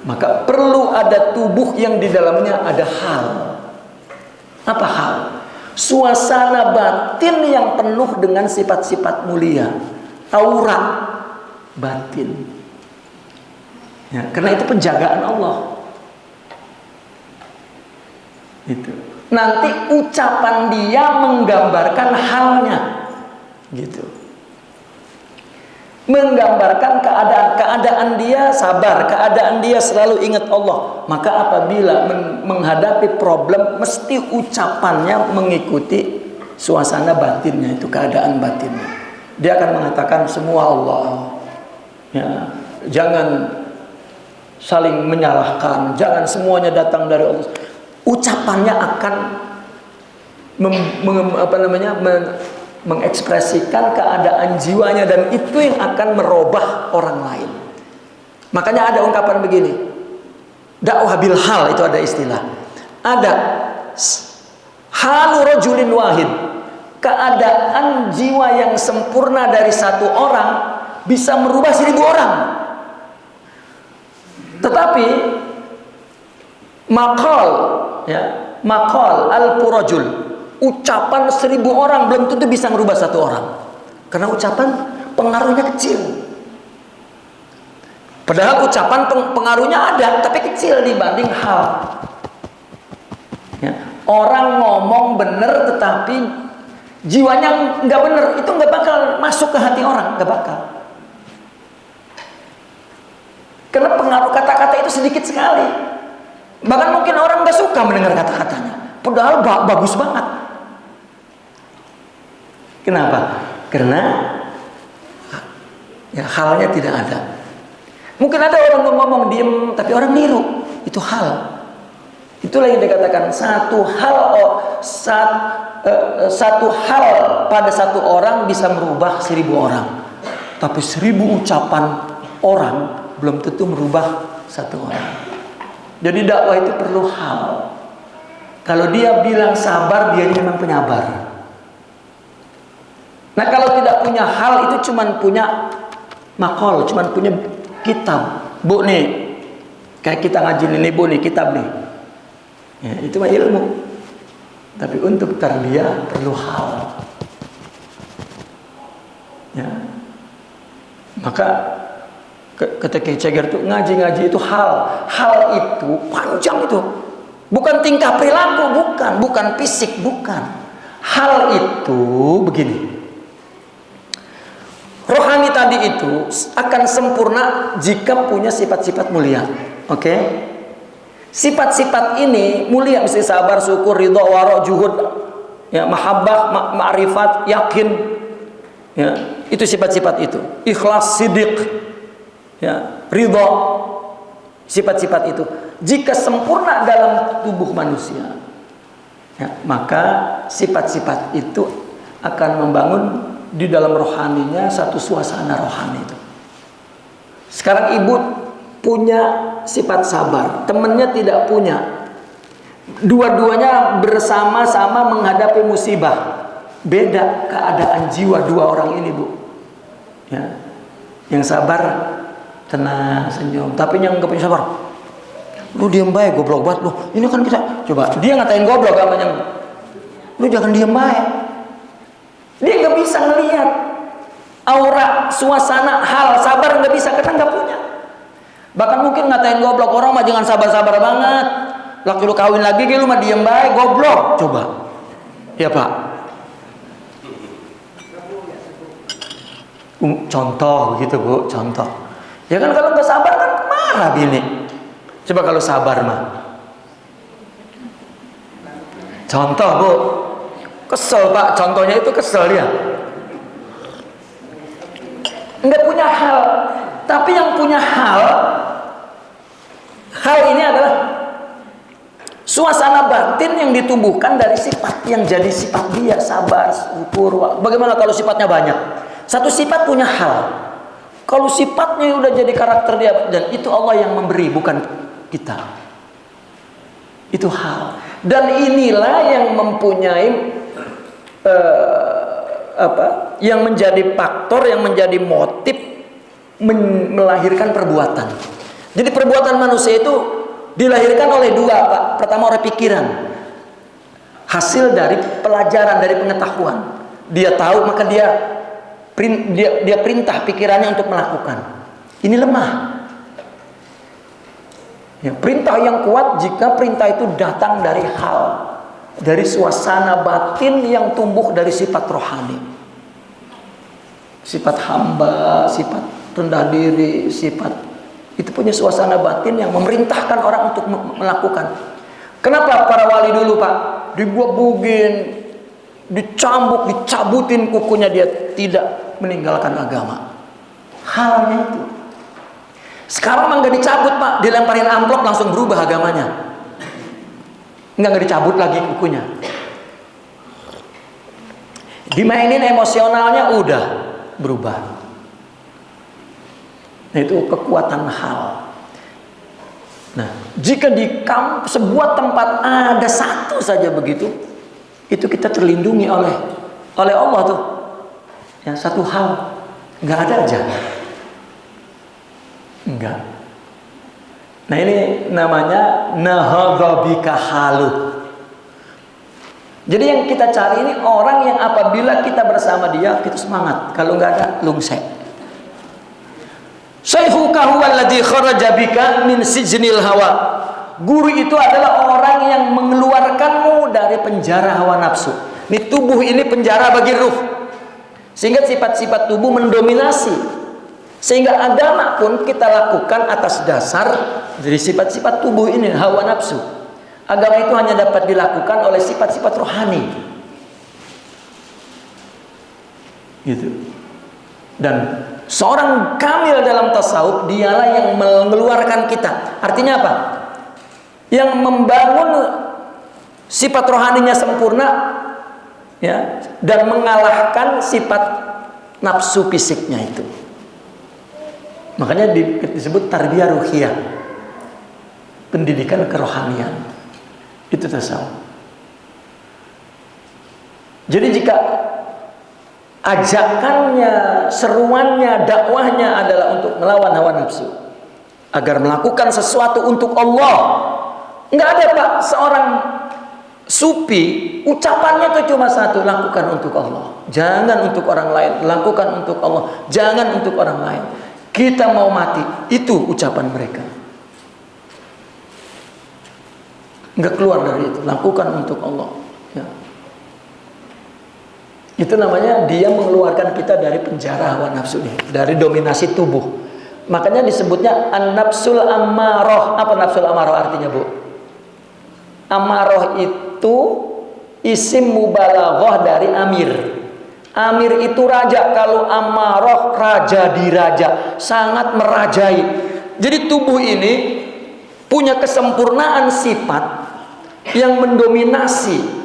Maka perlu ada tubuh yang di dalamnya ada hal. Apa hal? Suasana batin yang penuh dengan sifat-sifat mulia, aura batin ya, karena itu penjagaan Allah itu. Nanti ucapan dia menggambarkan halnya gitu, menggambarkan keadaan dia sabar, keadaan dia selalu ingat Allah. Maka apabila menghadapi problem, mesti ucapannya mengikuti suasana batinnya, itu keadaan batinnya. Dia akan mengatakan semua Allah ya, jangan saling menyalahkan, jangan semuanya datang dari Allah. Ucapannya akan mengekspresikan keadaan jiwanya, dan itu yang akan merubah orang lain. Makanya ada ungkapan begini, Dakwah bil hal itu ada istilah. Ada halu rajulin wahid, keadaan jiwa yang sempurna dari satu orang bisa merubah 1000 orang. Tetapi maqal al-purajul, ucapan 1000 orang belum tentu bisa merubah satu orang, karena ucapan pengaruhnya kecil. Padahal ucapan pengaruhnya ada, tapi kecil dibanding hal. Ya. Orang ngomong bener tetapi jiwanya nggak bener, itu nggak bakal masuk ke hati orang, nggak bakal. Karena pengaruh kata-kata itu sedikit sekali. Bahkan mungkin orang nggak suka mendengar kata-katanya, padahal bagus banget. Kenapa? Karena ya, halnya tidak ada. Mungkin ada orang ngomong diem, tapi orang niru. Itu hal. Itulah yang dikatakan satu hal pada satu orang bisa merubah 1000 orang. Tapi 1000 ucapan orang belum tentu merubah satu orang. Jadi dakwah itu perlu hal. Kalau dia bilang sabar, dia memang penyabar. Nah, kalau tidak punya hal, itu cuman punya makol, cuman punya kitab. Bu nih, kayak kita ngaji ini, bu nih kitab nih. Ya, itu mah ilmu. Tapi untuk tarbiyah perlu hal. Ya. Maka ketika ceger itu ngaji itu hal itu panjang itu, bukan tingkah perilaku, bukan fisik, bukan. Hal itu begini. Rohani tadi itu akan sempurna jika punya sifat-sifat mulia. Oke? Sifat-sifat ini mulia, mesti sabar, syukur, ridha, wara, juhud, ya, mahabbah, ma'rifat, yakin. Ya, itu sifat-sifat itu. Ikhlas, sidiq, ya, ridha. Sifat-sifat itu jika sempurna dalam tubuh manusia, ya, maka sifat-sifat itu akan membangun di dalam rohaninya satu suasana rohani itu. Sekarang ibu punya sifat sabar, temannya tidak punya. Dua-duanya bersama-sama menghadapi musibah. Beda keadaan jiwa dua orang ini, Bu. Ya. Yang sabar tenang, senyum, tapi yang enggak punya sabar, lu diem baik, goblok banget lu. Ini kan kita coba dia ngatain goblok namanya. Lu jangan diem baik. Dia nggak bisa ngelihat aura, suasana, hal sabar, nggak bisa karena nggak punya. Bahkan mungkin ngatain goblok, orang mah jangan sabar-sabar banget. Laki lu kawin lagi, lu mah diem baik, goblok. Coba, ya Pak. Contoh gitu Bu, contoh. Ya kan kalau nggak sabar kan marah bini. Coba kalau sabar mah. Contoh Bu. Kesel Pak, contohnya itu kesel dia. Nggak punya hal. Tapi yang punya hal ini adalah suasana batin yang ditumbuhkan dari sifat yang jadi sifat dia, sabar, syukur. Bagaimana kalau sifatnya banyak? Satu sifat punya hal. Kalau sifatnya udah jadi karakter dia, dan itu Allah yang memberi, bukan kita. Itu hal. Dan inilah yang mempunyai yang menjadi faktor, yang menjadi motif melahirkan perbuatan. Jadi perbuatan manusia itu dilahirkan oleh dua, Pak. Pertama oleh pikiran, hasil dari pelajaran, dari pengetahuan. Dia tahu, maka dia perintah pikirannya untuk melakukan. Ini lemah. Ya, perintah yang kuat jika perintah itu datang dari hal, dari suasana batin yang tumbuh dari sifat rohani, sifat hamba, sifat rendah diri, sifat itu punya suasana batin yang memerintahkan orang untuk melakukan. Kenapa para wali dulu Pak dibuat-bugin, dicambuk, dicabutin kukunya, dia tidak meninggalkan agama? Halnya itu. Sekarang mah nggak dicabut Pak, dilemparin amplop langsung berubah agamanya. Nggak dicabut lagi kukunya, dimainin emosionalnya, udah berubah. Nah, itu kekuatan hal. Nah, jika di sebuah tempat ada satu saja begitu, itu kita terlindungi oleh Allah tuh. Ya, satu hal, nggak ada aja. Enggak. Nah, ini namanya nahadha bika halu. Jadi yang kita cari ini orang yang apabila kita bersama dia, kita semangat. Kalau nggak ada, lungsek. Shaykhuka huwa alladhi kharaja bika min sijnil hawa. Guru itu adalah orang yang mengeluarkanmu dari penjara hawa nafsu. Ini tubuh ini penjara bagi ruh. Sehingga sifat-sifat tubuh mendominasi. Sehingga agama pun kita lakukan atas dasar dari sifat-sifat tubuh ini, hawa nafsu. Agama itu hanya dapat dilakukan oleh sifat-sifat rohani. Gitu. Dan seorang kamil dalam tasawuf, dialah yang mengeluarkan kita. Artinya apa? Yang membangun sifat rohaninya sempurna, ya, dan mengalahkan sifat nafsu fisiknya itu. Makanya disebut tarbiyah ruhiyah, pendidikan kerohanian. Itu tasawuf. Jadi jika ajakannya, seruannya, dakwahnya adalah untuk melawan hawa nafsu, agar melakukan sesuatu untuk Allah. Enggak ada Pak, seorang sufi ucapannya itu cuma satu, lakukan untuk Allah, jangan untuk orang lain. Lakukan untuk Allah, jangan untuk orang lain. Kita mau mati, itu ucapan mereka. Enggak keluar dari itu, lakukan untuk Allah, ya. Itu namanya dia mengeluarkan kita dari penjara hawa nafsu ini, dari dominasi tubuh. Makanya disebutnya an-nafsul ammaroh. Apa nafsul ammaroh artinya, Bu? Ammaroh itu isim mubalaghah dari amir. Amir itu raja. Kalau ammaroh, raja diraja, sangat merajai. Jadi tubuh ini punya kesempurnaan sifat yang mendominasi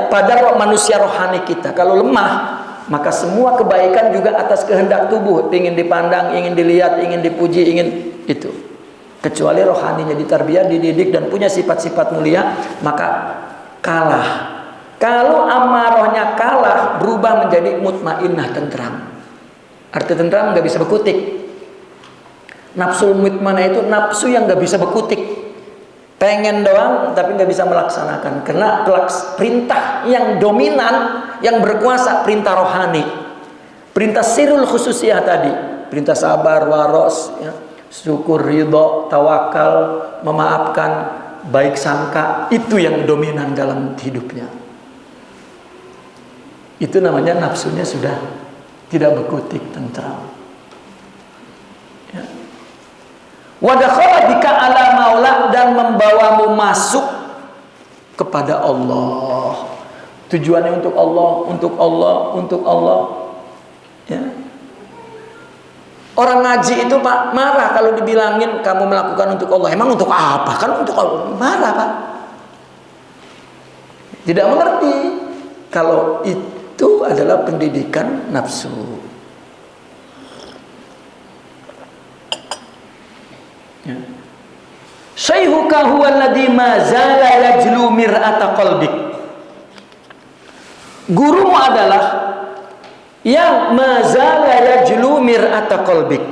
pada manusia rohani kita. Kalau lemah, maka semua kebaikan juga atas kehendak tubuh, ingin dipandang, ingin dilihat, ingin dipuji, ingin itu. Kecuali rohaninya ditarbiyah, dididik dan punya sifat-sifat mulia, maka kalah. Kalau amarohnya kalah, berubah menjadi mutmainnah, tentram. Arti tentram nggak bisa berkutik. Nafsul mutmainnah itu nafsu yang nggak bisa berkutik. Pengen doang tapi nggak bisa melaksanakan, karena perintah yang dominan, yang berkuasa, perintah rohani, perintah sirul khususiyah tadi, perintah sabar, waros, ya, syukur, ridho, tawakal, memaafkan, baik sangka, itu yang dominan dalam hidupnya. Itu namanya nafsunya sudah tidak berkutik, tentram. Ya. Wadakhala bika ala maula, dan membawamu masuk kepada Allah. Tujuannya untuk Allah, untuk Allah, untuk Allah. Ya. Orang ngaji itu Pak marah kalau dibilangin kamu melakukan untuk Allah. Emang untuk apa? Kan untuk Allah. Marah Pak. Tidak mengerti kalau itu adalah pendidikan nafsu. Ya. Shaykhuka huwa alladhi ma zala yajlu mir'ata qalbik. Gurumu adalah yang ma zala yajlu mir'ata qalbik.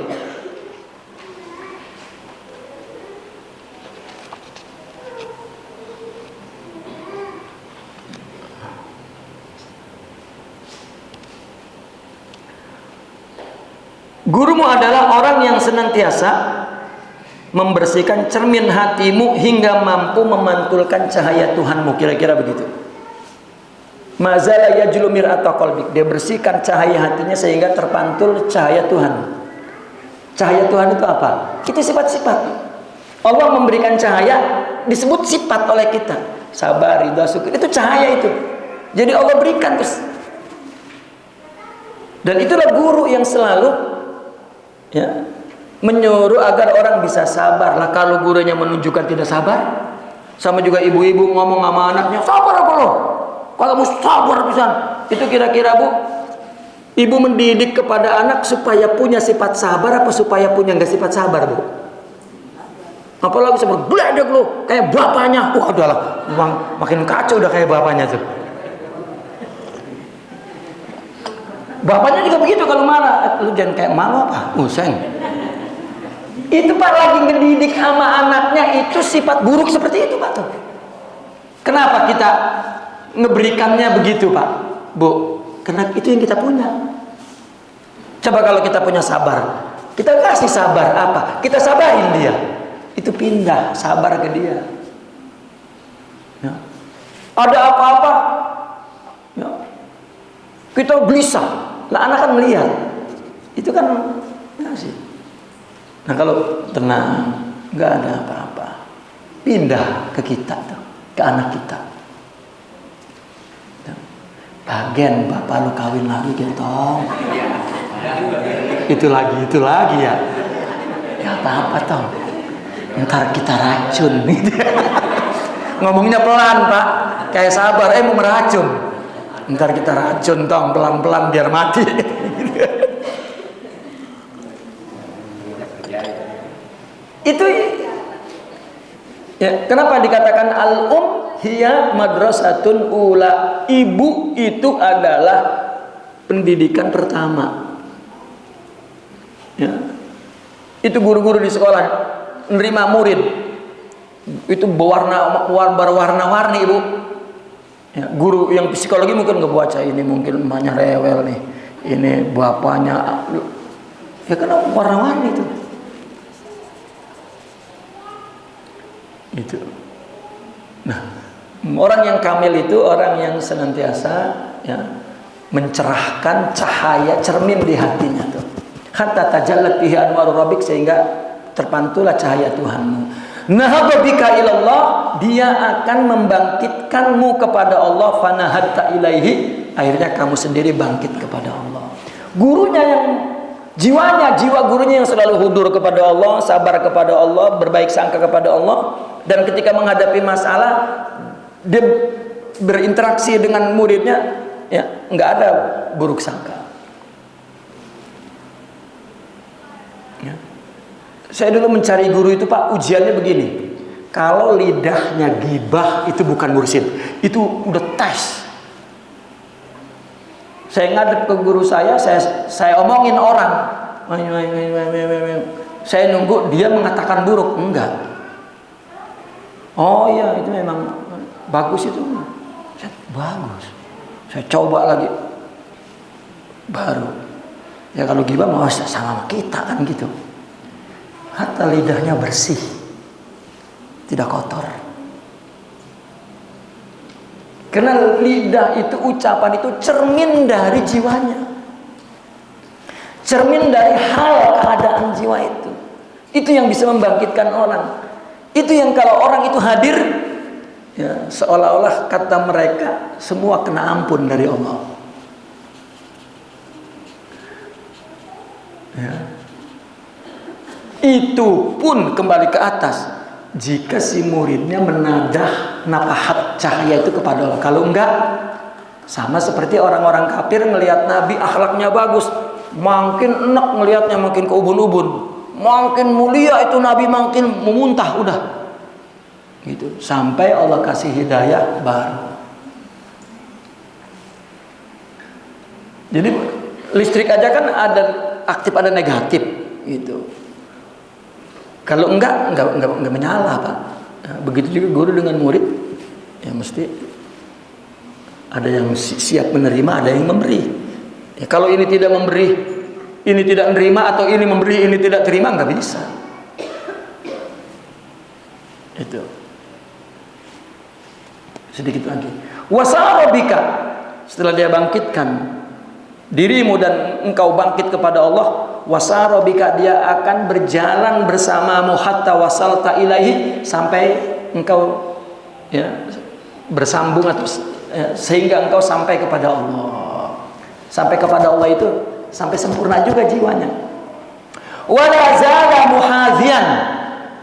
Gurumu adalah orang yang senantiasa membersihkan cermin hatimu hingga mampu memantulkan cahaya Tuhanmu, kira-kira begitu. Mazala yajlu mir'ata qalbik, dia bersihkan cahaya hatinya sehingga terpantul cahaya Tuhan. Cahaya Tuhan itu apa? Itu sifat-sifat. Allah memberikan cahaya, disebut sifat oleh kita. Sabar, ridha, syukur, itu cahaya itu. Jadi Allah berikan terus. Dan itulah guru yang selalu menyuruh agar orang bisa sabar. Lah kalau gurunya menunjukkan tidak sabar, sama juga ibu-ibu ngomong sama anaknya, sabar apa lo? Kalau kamu sabar pisan. Itu kira-kira Bu, ibu mendidik kepada anak supaya punya sifat sabar apa supaya punya nggak sifat sabar Bu? Apalagi sama geledek lu kayak bapaknya. Wah, udahlah, makin kacau udah kayak bapaknya tuh. Bapaknya juga begitu kalau marah. Lu jangan kayak mama apa? Useng. Itu Pak lagi ngedidik sama anaknya, itu sifat buruk seperti itu Pak tuh. Kenapa kita ngeberikannya begitu Pak, Bu? Karena itu yang kita punya. Coba kalau kita punya sabar, kita kasih sabar apa? Kita sabarin dia. Itu pindah sabar ke dia. Ya. Ada apa-apa, ya. Kita gelisah. Lah anak kan melihat. Itu kan ngasih. Nah kalau tenang, nggak ada apa-apa, pindah ke kita tuh, ke anak kita. Bagian bapak lu kawin lagi gentong. Itu lagi ya. Ya apa-apa toh. Ntar kita racun. Ngomongnya pelan Pak, kayak sabar, mau meracun. Ntar kita racun tong, pelan-pelan biar mati. Itu ya, kenapa dikatakan al-um hiya madrasatun ula? Ibu itu adalah pendidikan pertama. Ya. Itu guru-guru di sekolah nerima murid itu berwarna-warni Ibu. Ya, guru yang psikologi mungkin nggak baca ini, mungkin emaknya rewel nih, ini bapaknya, ya karena warna-warni itu. Nah, orang yang kamil itu orang yang senantiasa ya mencerahkan cahaya cermin di hatinya tuh. Hatta tajallat bihi anwarur rabbik, sehingga terpantulah cahaya Tuhanmu. Nahaba bika ilallah, dia akan membangkitkanmu kepada Allah. Fanahatta ilaihi, akhirnya kamu sendiri bangkit kepada Allah. Gurunya yang jiwa gurunya yang selalu hudur kepada Allah, sabar kepada Allah, berbaik sangka kepada Allah, dan ketika menghadapi masalah dia berinteraksi dengan muridnya, ya nggak ada buruk sangka. Ya. Saya dulu mencari guru itu Pak, ujiannya begini. Kalau lidahnya gibah itu bukan mursyid, itu udah tes. Saya ngadep ke guru saya omongin orang. Saya nunggu dia mengatakan buruk, enggak. Oh iya, itu memang bagus itu. Bagus. Saya coba lagi. Baru. Ya kalau gibah mau sama kita kan gitu. Hatta lidahnya bersih, tidak kotor. Karena lidah itu, ucapan itu cermin dari jiwanya, cermin dari hal keadaan jiwa itu. Itu yang bisa membangkitkan orang. Itu yang kalau orang itu hadir, ya, seolah-olah kata mereka semua kena ampun dari Allah. Ya. Itu pun kembali ke atas jika si muridnya menadah napahat cahaya itu kepada Allah. Kalau enggak, sama seperti orang-orang kafir ngelihat Nabi akhlaknya bagus, makin enak ngelihatnya, makin ke ubun-ubun, makin mulia itu Nabi, makin memuntah udah gitu, sampai Allah kasih hidayah baru. Jadi listrik aja kan ada aktif ada negatif gitu. Kalau enggak menyala Pak. Nah, begitu juga guru dengan murid, ya mesti ada yang siap menerima, ada yang memberi. Ya, kalau ini tidak memberi, ini tidak menerima, atau ini memberi, ini tidak terima, nggak bisa. Itu. Sedikit lagi. Wasarobika, setelah dia bangkitkan dirimu dan engkau bangkit kepada Allah, wasarobika, dia akan berjalan bersamamu hatta wasalta ilaihi, sampai engkau ya bersambung atau ya, sehingga engkau sampai kepada Allah. Sampai kepada Allah itu sampai sempurna juga jiwanya. Wala zala muhazian,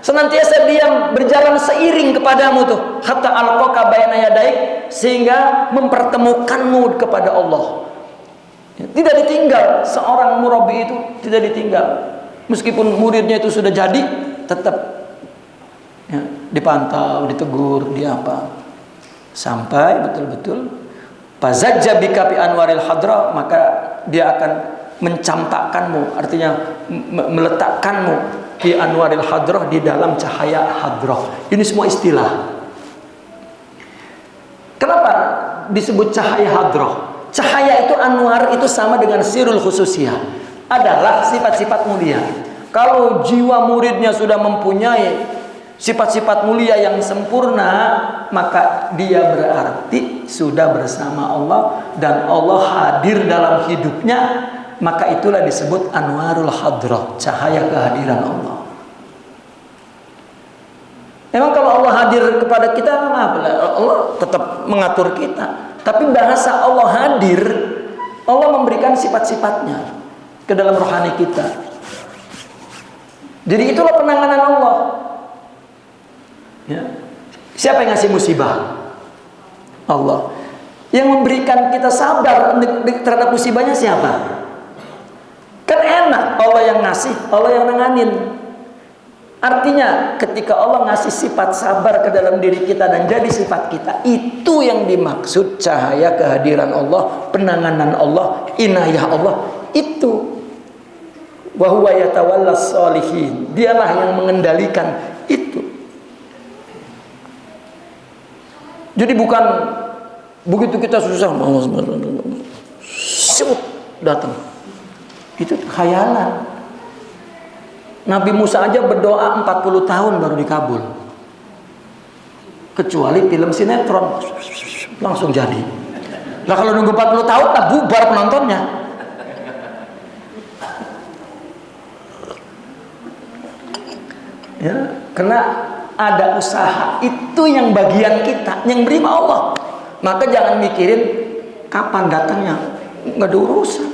senantiasa dia berjalan seiring kepadamu tuh, hatta alqaka baina yadaik, sehingga mempertemukanmu kepada Allah. Tidak ditinggal, seorang murabbi itu tidak ditinggal. Meskipun muridnya itu sudah jadi, tetap dipantau, ditegur, apa. Sampai betul-betul fazajja bika fi anwaril hadra, maka dia akan mencampakkanmu, artinya meletakkanmu fi anwaril hadrah, di dalam cahaya hadrah. Ini semua istilah. Kenapa disebut cahaya hadrah? Cahaya itu anwar, itu sama dengan sirul khususiyah, adalah sifat-sifat mulia. Kalau jiwa muridnya sudah mempunyai sifat-sifat mulia yang sempurna, maka dia berarti sudah bersama Allah dan Allah hadir dalam hidupnya. Maka itulah disebut anwarul hadrah, cahaya kehadiran Allah. Memang kalau Allah hadir kepada kita, Allah tetap mengatur kita. Tapi bahasa Allah hadir, Allah memberikan sifat-sifatnya ke dalam rohani kita. Jadi itulah penanganan Allah. Ya. Siapa yang ngasih musibah? Allah. Yang memberikan kita sabar terhadap musibahnya siapa? Kan enak, Allah yang ngasih, Allah yang nanganin. Artinya ketika Allah ngasih sifat sabar ke dalam diri kita dan jadi sifat kita, itu yang dimaksud cahaya kehadiran Allah, penanganan Allah, inayah Allah. Itu wa huwa yatawallas sholihin, dialah yang mengendalikan itu. Jadi bukan begitu kita susah datang. Itu khayalan. Nabi Musa aja berdoa 40 tahun baru dikabul. Kecuali film sinetron langsung jadi. Lah kalau nunggu 40 tahun tak bubar penontonnya. Ya, karena ada usaha, itu yang bagian kita, yang beri Allah. Maka jangan mikirin kapan datangnya, nggak ada urusan.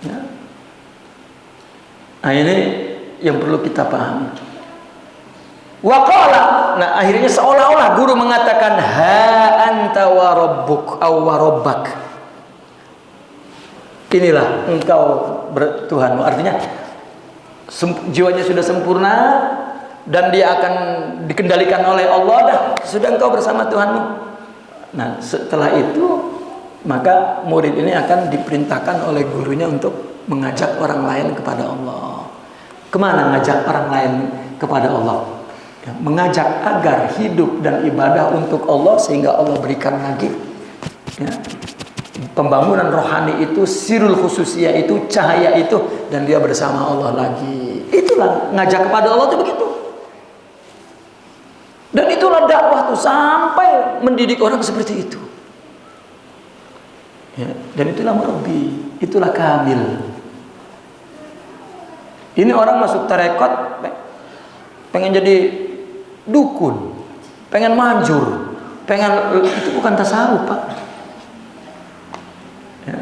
Ya. Nah ini yang perlu kita pahami. Waqala, nah akhirnya seolah-olah guru mengatakan ha anta wa rabbuk aw wa rabbak. Inilah engkau Tuhanmu. Artinya jiwanya sudah sempurna dan dia akan dikendalikan oleh Allah, dah sudah engkau bersama Tuhanmu. Nah setelah itu maka murid ini akan diperintahkan oleh gurunya untuk mengajak orang lain kepada Allah. Kemana ngajak orang lain kepada Allah? Ya, mengajak agar hidup dan ibadah untuk Allah, sehingga Allah berikan lagi ya, pembangunan rohani itu, sirul khususiyah itu, cahaya itu, dan dia bersama Allah lagi. Itulah ngajak kepada Allah itu begitu. Dan itulah dakwah tuh, sampai mendidik orang seperti itu. Ya, dan itulah murabbi, itulah kamil. Ini orang masuk tarekat pengen jadi dukun, pengen manjur, pengen, itu bukan tasawuf, Pak. Ya.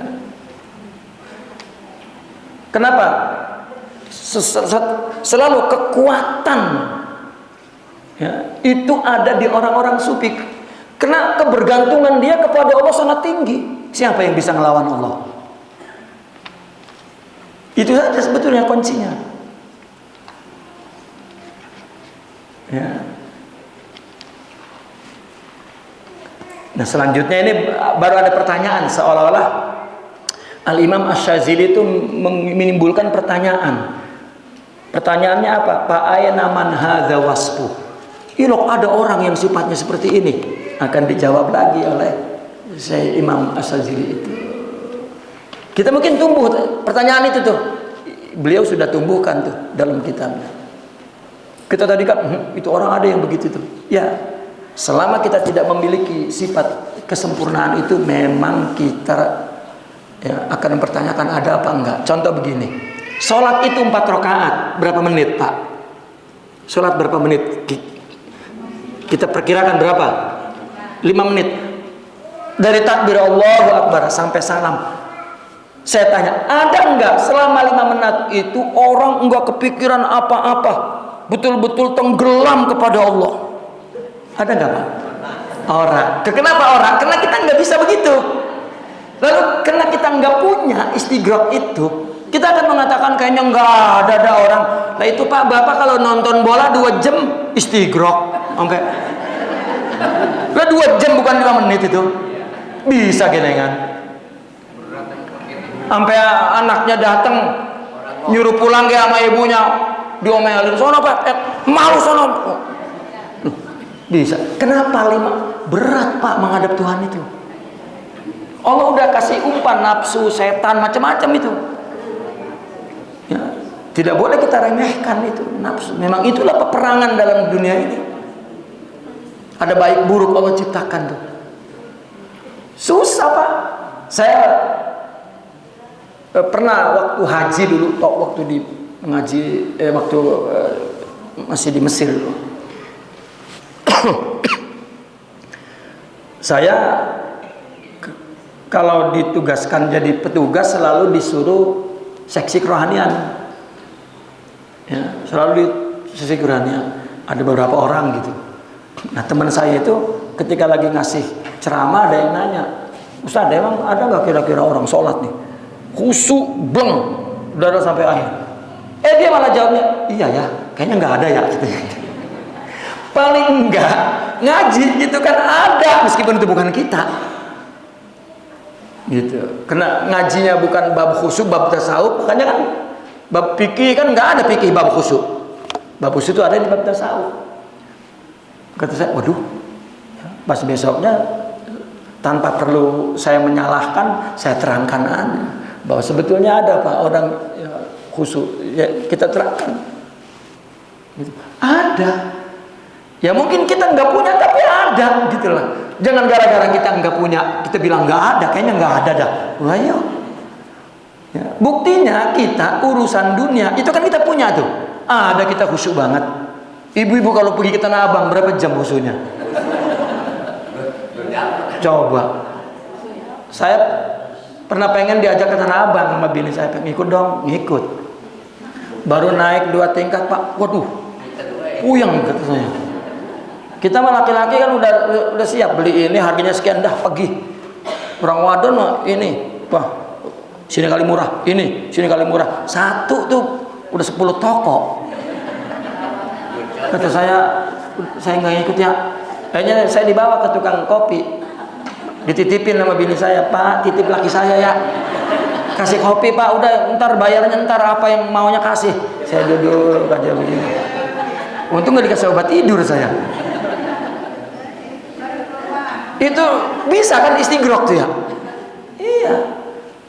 Kenapa? Selalu kekuatan ya, itu ada di orang-orang sufi. Karena kebergantungan dia kepada Allah sangat tinggi. Siapa yang bisa ngelawan Allah? Itu saja sebetulnya kuncinya. Ya. Nah selanjutnya ini baru ada pertanyaan, seolah-olah Al-Imam Asy-Syadzili itu menimbulkan pertanyaan. Pertanyaannya apa? Fa'ayna man hadza wasfuh. Ilok ada orang yang sifatnya seperti ini. Akan dijawab lagi oleh Syekh Imam Asy-Syadzili itu. Kita mungkin tumbuh pertanyaan itu tuh. Beliau sudah tumbuhkan tuh dalam kitabnya. Kita tadi kan itu orang ada yang begitu tuh. Ya, selama kita tidak memiliki sifat kesempurnaan itu, memang kita ya, akan mempertanyakan ada apa enggak. Contoh begini. Sholat itu 4 rakaat berapa menit, Pak? Sholat berapa menit? Kita perkirakan berapa? 5 menit. Dari takbir Allahu Akbar sampai salam. Saya tanya, ada enggak selama 5 menit itu orang enggak kepikiran apa-apa? Betul-betul tenggelam kepada Allah. Ada enggak, Pak? Orang. Kenapa orang? Karena kita enggak bisa begitu. Lalu karena kita enggak punya istighraq itu, Kita akan mengatakan kayaknya nggak ada orang. Nah itu Pak, Bapak kalau nonton bola 2 jam istighraq, oke? Lah 2 jam bukan 5 menit itu. Bisa gelengan. Sampai anaknya datang nyuruh pulang ke sama ibunya, diomelin, sono Pak, malu sono. Bisa. Kenapa 5? Berat Pak menghadap Tuhan itu. Allah udah kasih umpan nafsu, setan, macam-macam itu. Ya, tidak boleh kita remehkan itu nafsu. Memang itulah peperangan dalam dunia ini. Ada baik buruk Allah ciptakan tuh. Susah Pak. Saya pernah waktu haji dulu, waktu di ngaji, waktu masih di Mesir dulu. Saya kalau ditugaskan jadi petugas selalu disuruh seksi kerohanian, ya, selalu di seksi kerohanian. Ada beberapa orang gitu. Nah teman saya itu ketika lagi ngasih ceramah ada yang nanya, Ustaz emang ada nggak kira-kira orang sholat nih khusyuk bleng udah sampai akhir? Dia malah jawabnya, iya ya, kayaknya nggak ada ya. Gitu. Paling enggak ngaji gitu kan ada meskipun itu bukan kita. Gitu. Karena ngajinya bukan bab khusyuk, bab tasawuf, makanya kan bab fikih kan nggak ada fikih bab khusyuk. Bab khusyuk itu ada di bab tasawuf. Kata saya, waduh, pas besoknya tanpa perlu saya menyalahkan, saya terangkan bahwa sebetulnya ada Pak orang ya, khusyuk, ya, kita terangkan. Gitu. Ada. Ya mungkin kita nggak punya tapi ada, gitulah. Jangan gara-gara kita nggak punya kita bilang nggak ada, kayaknya nggak ada dah. Wah ya. Buktinya kita urusan dunia itu kan kita punya tuh. Ada kita khusyuk banget. Ibu-ibu kalau pergi ke Tanah Abang berapa jam khusyuknya? Coba. Saya pernah pengen diajak ke Tanah Abang sama bini saya, pengen ikut dong, ngikut. Baru naik 2 tingkat Pak, waduh, puyeng kata saya. Kita mah laki-laki kan udah siap beli ini harganya sekian dah pergi. Orang wadon mah ini, wah sini kali murah, ini sini kali murah. Satu tuh udah 10 toko. Kata saya nggak ikut ya. Akhirnya saya dibawa ke tukang kopi, dititipin sama bini saya, Pak titip laki saya ya. Kasih kopi Pak, udah ntar bayarnya ntar apa yang maunya kasih. Saya duduk aja begini. Untung nggak dikasih obat tidur saya. Itu bisa kan istighraq tuh ya? Iya.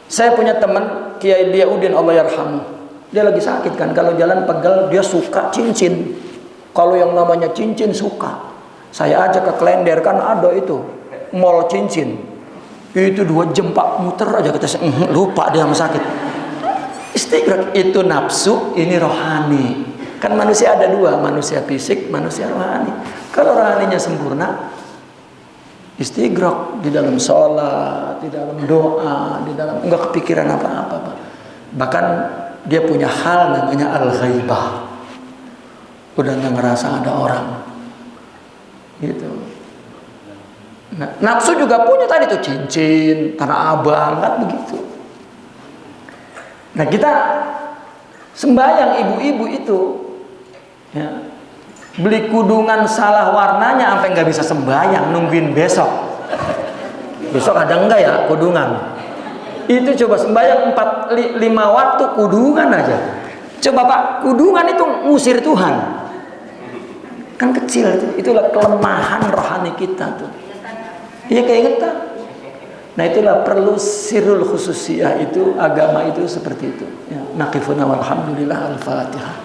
Saya punya teman Kiai Diyaudin Allah yarhamu. Dia lagi sakit kan, kalau jalan pegel dia suka cincin. Kalau yang namanya cincin suka. Saya ajak ke Klender kan ada itu mall cincin. Itu 2 jam Pak muter aja kita lupa dia sama sakit. Istighraq itu nafsu, ini rohani. Kan manusia ada 2, manusia fisik, manusia rohani. Kalau rohaninya sempurna, istighraq di dalam sholat, di dalam doa, di dalam enggak kepikiran apa-apa Pak. Bahkan dia punya hal namanya al-ghaibah. Udah nggak ngerasa ada orang gitu. Nah, nafsu juga punya tadi tuh cincin, Tanah Abang kan begitu. Nah kita sembahyang ibu-ibu itu ya, beli kudungan salah warnanya sampai nggak bisa sembahyang, nungguin besok. Besok ada enggak ya kudungan? Itu coba sembahyang 4-5 waktu kudungan aja. Coba Pak, kudungan itu ngusir Tuhan. Kan kecil, itulah kelemahan rohani kita tuh. Iya keingetan. Nah itulah perlu sirrul khususiyah itu, agama itu seperti itu. Ya, naqifuna walhamdulillah al-Fatihah.